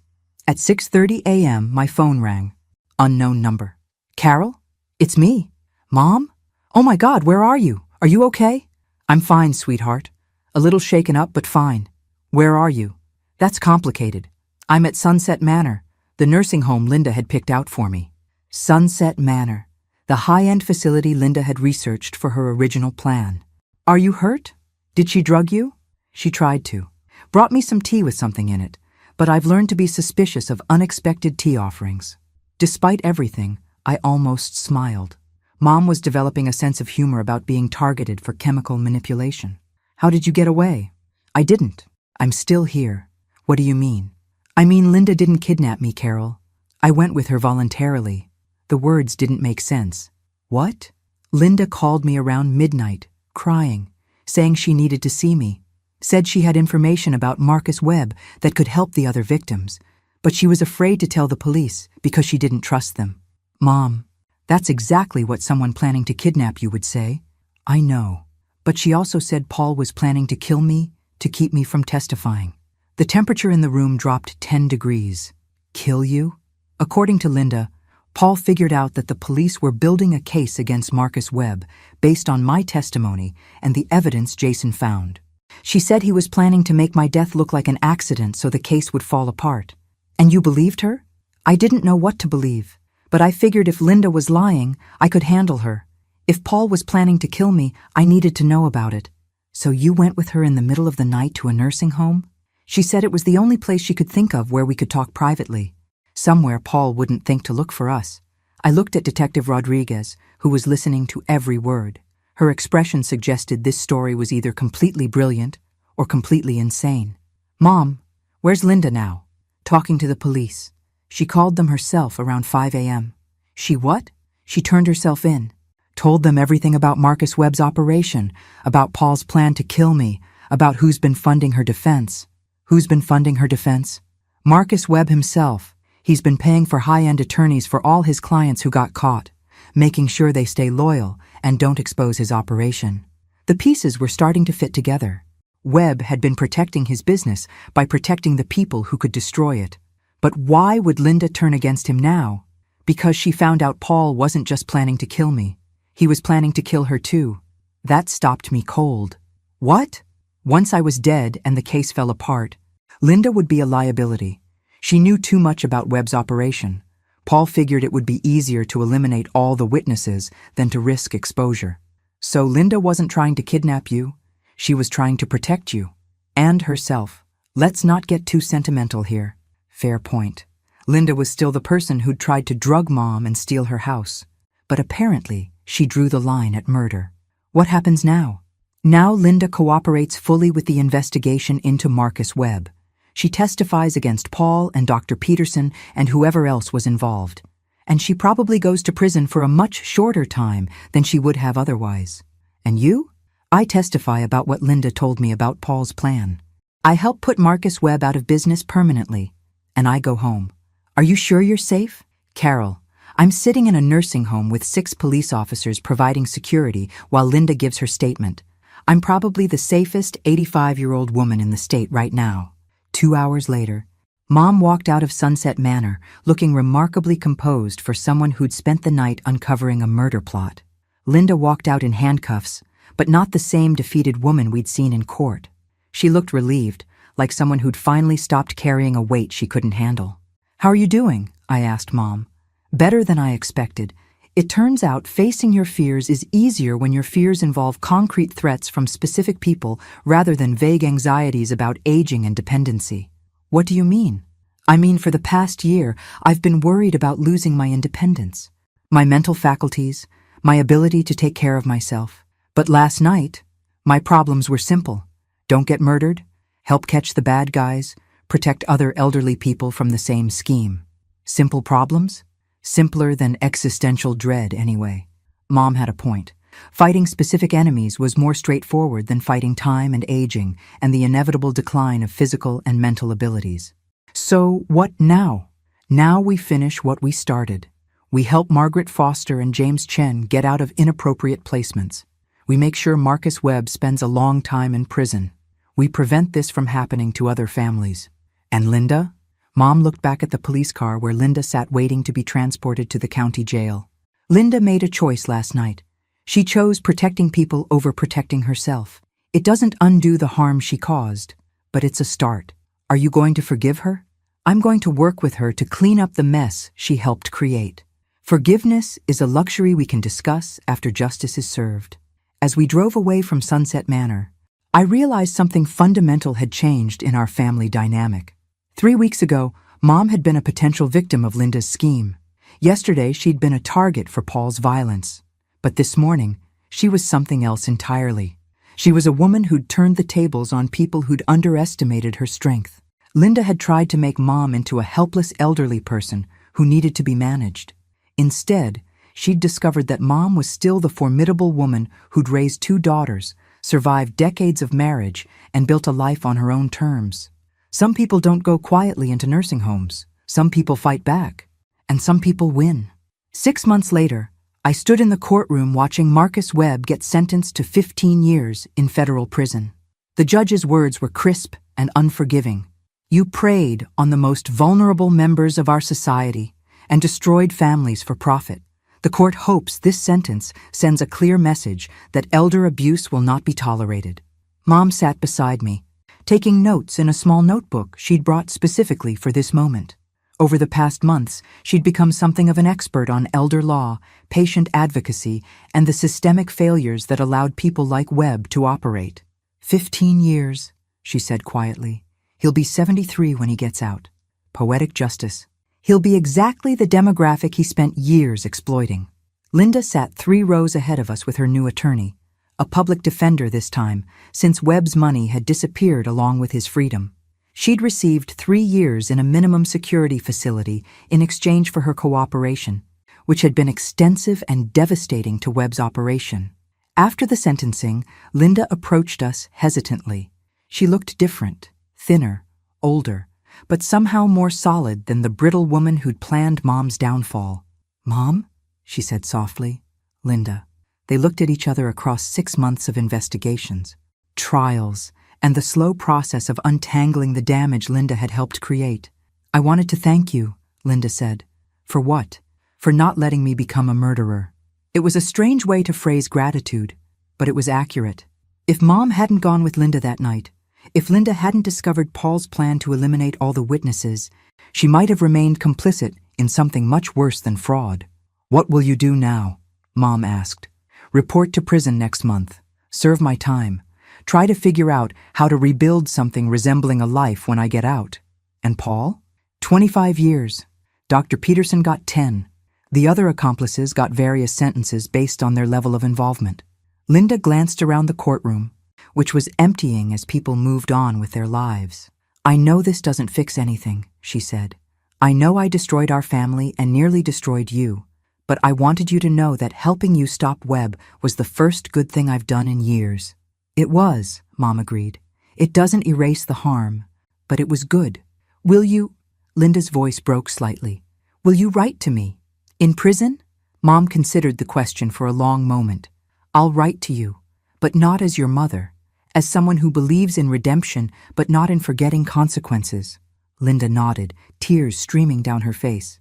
A: At 6:30 a.m., my phone rang. Unknown number. Carol? It's me. Mom? Oh my God, where are you? Are you okay? I'm fine, sweetheart. A little shaken up, but fine. Where are you? That's complicated. I'm at Sunset Manor, the nursing home Linda had picked out for me. Sunset Manor, the high-end facility Linda had researched for her original plan. Are you hurt? Did she drug you? She tried to. Brought me some tea with something in it, but I've learned to be suspicious of unexpected tea offerings. Despite everything, I almost smiled. Mom was developing a sense of humor about being targeted for chemical manipulation. How did you get away? I didn't. I'm still here. What do you mean? I mean, Linda didn't kidnap me, Carol. I went with her voluntarily. The words didn't make sense. What? Linda called me around midnight, crying, saying she needed to see me. Said she had information about Marcus Webb that could help the other victims, but she was afraid to tell the police because she didn't trust them. Mom, that's exactly what someone planning to kidnap you would say. I know. But she also said Paul was planning to kill me to keep me from testifying. The temperature in the room dropped 10 degrees. Kill you? According to Linda, Paul figured out that the police were building a case against Marcus Webb based on my testimony and the evidence Jason found. She said he was planning to make my death look like an accident so the case would fall apart. And you believed her? I didn't know what to believe, but I figured if Linda was lying, I could handle her. If Paul was planning to kill me, I needed to know about it. So you went with her in the middle of the night to a nursing home? She said it was the only place she could think of where we could talk privately. Somewhere Paul wouldn't think to look for us. I looked at Detective Rodriguez, who was listening to every word. Her expression suggested this story was either completely brilliant or completely insane. Mom, where's Linda now? Talking to the police. She called them herself around 5 a.m. She what? She turned herself in. Told them everything about Marcus Webb's operation, about Paul's plan to kill me, about who's been funding her defense. Who's been funding her defense? Marcus Webb himself. He's been paying for high-end attorneys for all his clients who got caught, making sure they stay loyal and don't expose his operation. The pieces were starting to fit together. Webb had been protecting his business by protecting the people who could destroy it. But why would Linda turn against him now? Because she found out Paul wasn't just planning to kill me. He was planning to kill her too. That stopped me cold. What? Once I was dead and the case fell apart, Linda would be a liability. She knew too much about Webb's operation. Paul figured it would be easier to eliminate all the witnesses than to risk exposure. So Linda wasn't trying to kidnap you. She was trying to protect you. And herself. Let's not get too sentimental here. Fair point. Linda was still the person who'd tried to drug Mom and steal her house. But apparently, she drew the line at murder. What happens now? Now Linda cooperates fully with the investigation into Marcus Webb. She testifies against Paul and Dr. Peterson and whoever else was involved. And she probably goes to prison for a much shorter time than she would have otherwise. And you? I testify about what Linda told me about Paul's plan. I help put Marcus Webb out of business permanently. And I go home. Are you sure you're safe? Carol, I'm sitting in a nursing home with 6 police officers providing security while Linda gives her statement. I'm probably the safest 85-year-old woman in the state right now. 2 hours later, Mom walked out of Sunset Manor looking remarkably composed for someone who'd spent the night uncovering a murder plot. Linda walked out in handcuffs, but not the same defeated woman we'd seen in court. She looked relieved, like someone who'd finally stopped carrying a weight she couldn't handle. How are you doing? I asked Mom. Better than I expected. It turns out facing your fears is easier when your fears involve concrete threats from specific people rather than vague anxieties about aging and dependency. What do you mean? I mean, for the past year, I've been worried about losing my independence, my mental faculties, my ability to take care of myself. But last night, my problems were simple. Don't get murdered, help catch the bad guys, protect other elderly people from the same scheme. Simple problems? Simpler than existential dread, anyway. Mom had a point. Fighting specific enemies was more straightforward than fighting time and aging and the inevitable decline of physical and mental abilities. So what now? Now we finish what we started. We help Margaret Foster and James Chen get out of inappropriate placements. We make sure Marcus Webb spends a long time in prison. We prevent this from happening to other families. And Linda? Mom looked back at the police car where Linda sat waiting to be transported to the county jail. Linda made a choice last night. She chose protecting people over protecting herself. It doesn't undo the harm she caused, but it's a start. Are you going to forgive her? I'm going to work with her to clean up the mess she helped create. Forgiveness is a luxury we can discuss after justice is served. As we drove away from Sunset Manor, I realized something fundamental had changed in our family dynamic. 3 weeks ago, Mom had been a potential victim of Linda's scheme. Yesterday, she'd been a target for Paul's violence. But this morning, she was something else entirely. She was a woman who'd turned the tables on people who'd underestimated her strength. Linda had tried to make Mom into a helpless elderly person who needed to be managed. Instead, she'd discovered that Mom was still the formidable woman who'd raised 2 daughters, survived decades of marriage, and built a life on her own terms. Some people don't go quietly into nursing homes. Some people fight back. And some people win. 6 months later, I stood in the courtroom watching Marcus Webb get sentenced to 15 years in federal prison. The judge's words were crisp and unforgiving. "You preyed on the most vulnerable members of our society and destroyed families for profit. The court hopes this sentence sends a clear message that elder abuse will not be tolerated." Mom sat beside me, taking notes in a small notebook she'd brought specifically for this moment. Over the past months, she'd become something of an expert on elder law, patient advocacy, and the systemic failures that allowed people like Webb to operate. 15 years, she said quietly. He'll be 73 when he gets out. Poetic justice. He'll be exactly the demographic he spent years exploiting. Linda sat 3 rows ahead of us with her new attorney, a public defender this time, since Webb's money had disappeared along with his freedom. She'd received 3 years in a minimum security facility in exchange for her cooperation, which had been extensive and devastating to Webb's operation. After the sentencing, Linda approached us hesitantly. She looked different, thinner, older, but somehow more solid than the brittle woman who'd planned Mom's downfall. "Mom?" she said softly. "Linda." They looked at each other across 6 months of investigations, trials, and the slow process of untangling the damage Linda had helped create. "I wanted to thank you," Linda said. "For what?" "For not letting me become a murderer." It was a strange way to phrase gratitude, but it was accurate. If Mom hadn't gone with Linda that night, if Linda hadn't discovered Paul's plan to eliminate all the witnesses, she might have remained complicit in something much worse than fraud. "What will you do now?" Mom asked. "Report to prison next month. Serve my time. Try to figure out how to rebuild something resembling a life when I get out." "And Paul?" 25 years. Dr. Peterson got 10. The other accomplices got various sentences based on their level of involvement. Linda glanced around the courtroom, which was emptying as people moved on with their lives. "I know this doesn't fix anything," she said. "I know I destroyed our family and nearly destroyed you, but I wanted you to know that helping you stop Webb was the first good thing I've done in years." "It was," Mom agreed. "It doesn't erase the harm, but it was good. Will you—" Linda's voice broke slightly. "Will you write to me? In prison?" Mom considered the question for a long moment. "I'll write to you, but not as your mother, as someone who believes in redemption but not in forgetting consequences." Linda nodded, tears streaming down her face.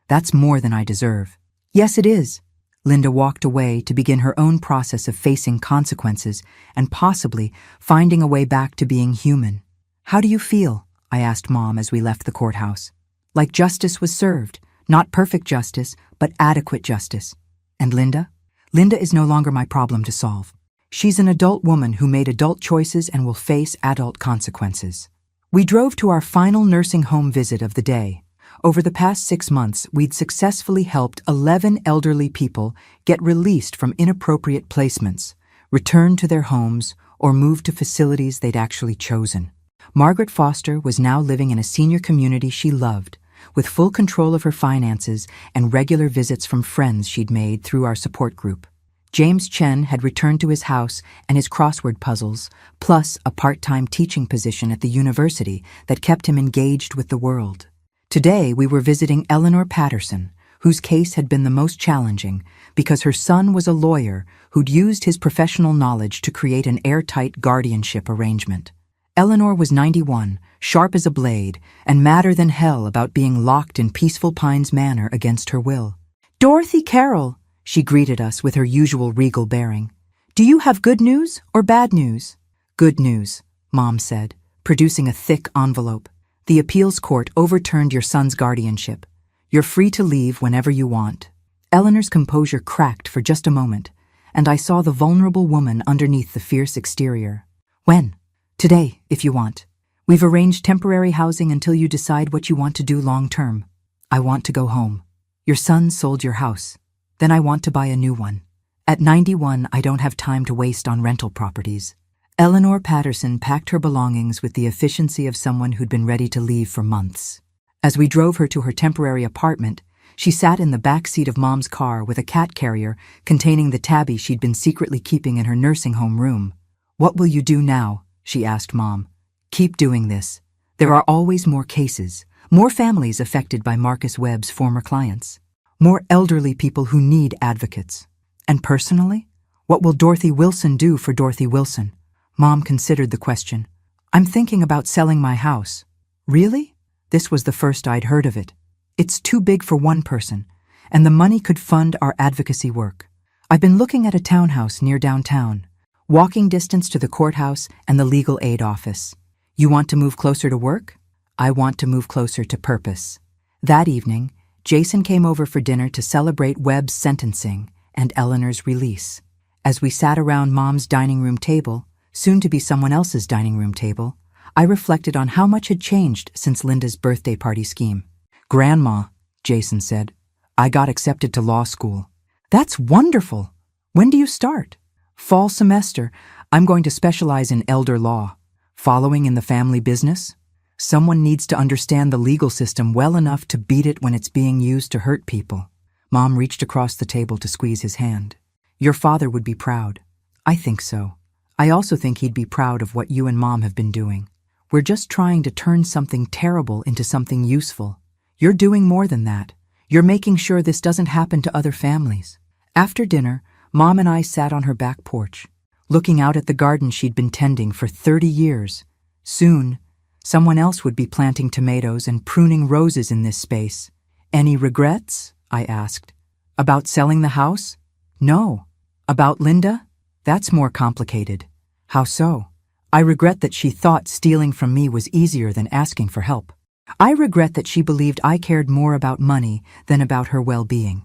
A: "That's more than I deserve." "Yes, it is." Linda walked away to begin her own process of facing consequences and possibly finding a way back to being human. "How do you feel?" I asked Mom as we left the courthouse. "Like justice was served. Not perfect justice, but adequate justice." "And Linda?" "Linda is no longer my problem to solve. She's an adult woman who made adult choices and will face adult consequences." We drove to our final nursing home visit of the day. Over the past 6 months, we'd successfully helped 11 elderly people get released from inappropriate placements, return to their homes, or move to facilities they'd actually chosen. Margaret Foster was now living in a senior community she loved, with full control of her finances and regular visits from friends she'd made through our support group. James Chen had returned to his house and his crossword puzzles, plus a part-time teaching position at the university that kept him engaged with the world. Today, we were visiting Eleanor Patterson, whose case had been the most challenging because her son was a lawyer who'd used his professional knowledge to create an airtight guardianship arrangement. Eleanor was 91, sharp as a blade, and madder than hell about being locked in Peaceful Pines Manor against her will. "Dorothy Carroll," she greeted us with her usual regal bearing. "Do you have good news or bad news?" "Good news," Mom said, producing a thick envelope. "The appeals court overturned your son's guardianship. You're free to leave whenever you want." Eleanor's composure cracked for just a moment, and I saw the vulnerable woman underneath the fierce exterior. "When?" "Today, if you want. We've arranged temporary housing until you decide what you want to do long term." "I want to go home. Your son sold your house. Then I want to buy a new one. At 91, I don't have time to waste on rental properties." Eleanor Patterson packed her belongings with the efficiency of someone who'd been ready to leave for months. As we drove her to her temporary apartment, she sat in the back seat of Mom's car with a cat carrier containing the tabby she'd been secretly keeping in her nursing home room. "What will you do now?" she asked Mom. "Keep doing this. There are always more cases, more families affected by Marcus Webb's former clients, more elderly people who need advocates. And personally, what will Dorothy Wilson do for Dorothy Wilson?" Mom considered the question. "I'm thinking about selling my house." "Really?" This was the first I'd heard of it. "It's too big for one person, and the money could fund our advocacy work. I've been looking at a townhouse near downtown, walking distance to the courthouse and the legal aid office. You want to move closer to work? I want to move closer to purpose." That evening, Jason came over for dinner to celebrate Webb's sentencing and Eleanor's release. As we sat around Mom's dining room table, soon to be someone else's dining room table, I reflected on how much had changed since Linda's birthday party scheme. "Grandma," Jason said, "I got accepted to law school." "That's wonderful! When do you start?" "Fall semester. I'm going to specialize in elder law. Following in the family business? Someone needs to understand the legal system well enough to beat it when it's being used to hurt people." Mom reached across the table to squeeze his hand. "Your father would be proud." "I think so. I also think he'd be proud of what you and Mom have been doing. We're just trying to turn something terrible into something useful. You're doing more than that. You're making sure this doesn't happen to other families." After dinner, Mom and I sat on her back porch, looking out at the garden she'd been tending for 30 years. Soon, someone else would be planting tomatoes and pruning roses in this space. "Any regrets?" I asked. "About selling the house?" "No." "About Linda?" "That's more complicated." "How so?" "I regret that she thought stealing from me was easier than asking for help. I regret that she believed I cared more about money than about her well-being.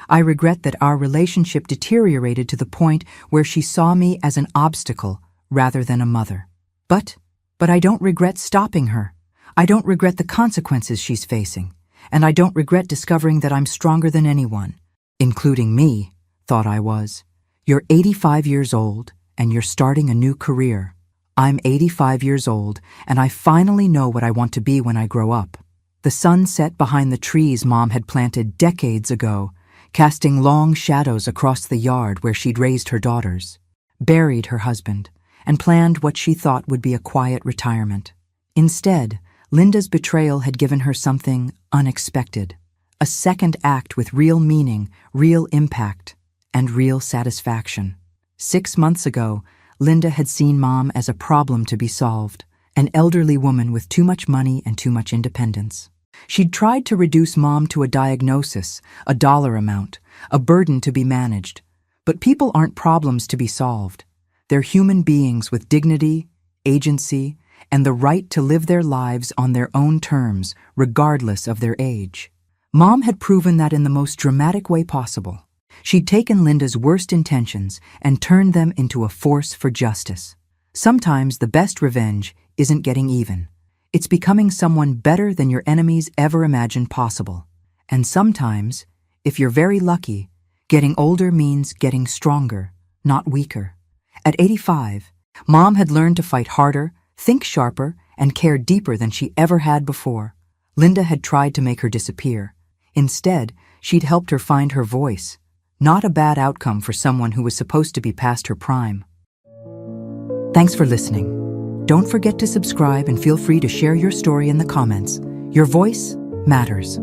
A: I regret that our relationship deteriorated to the point where she saw me as an obstacle rather than a mother. But I don't regret stopping her. I don't regret the consequences she's facing, and I don't regret discovering that I'm stronger than anyone, including me, thought I was. You're 85 years old, and you're starting a new career. I'm 85 years old, and I finally know what I want to be when I grow up. The sun set behind the trees Mom had planted decades ago, casting long shadows across the yard where she'd raised her daughters, buried her husband, and planned what she thought would be a quiet retirement. Instead, Linda's betrayal had given her something unexpected, a second act with real meaning, real impact, and real satisfaction. 6 months ago, Linda had seen Mom as a problem to be solved, an elderly woman with too much money and too much independence. She'd tried to reduce Mom to a diagnosis, a dollar amount, a burden to be managed. But people aren't problems to be solved. They're human beings with dignity, agency, and the right to live their lives on their own terms, regardless of their age. Mom had proven that in the most dramatic way possible. She'd taken Linda's worst intentions and turned them into a force for justice. Sometimes the best revenge isn't getting even. It's becoming someone better than your enemies ever imagined possible. And sometimes, if you're very lucky, getting older means getting stronger, not weaker. At 85, Mom had learned to fight harder, think sharper, and care deeper than she ever had before. Linda had tried to make her disappear. Instead, she'd helped her find her voice. Not a bad outcome for someone who was supposed to be past her prime. Thanks for listening. Don't forget to subscribe and feel free to share your story in the comments. Your voice matters.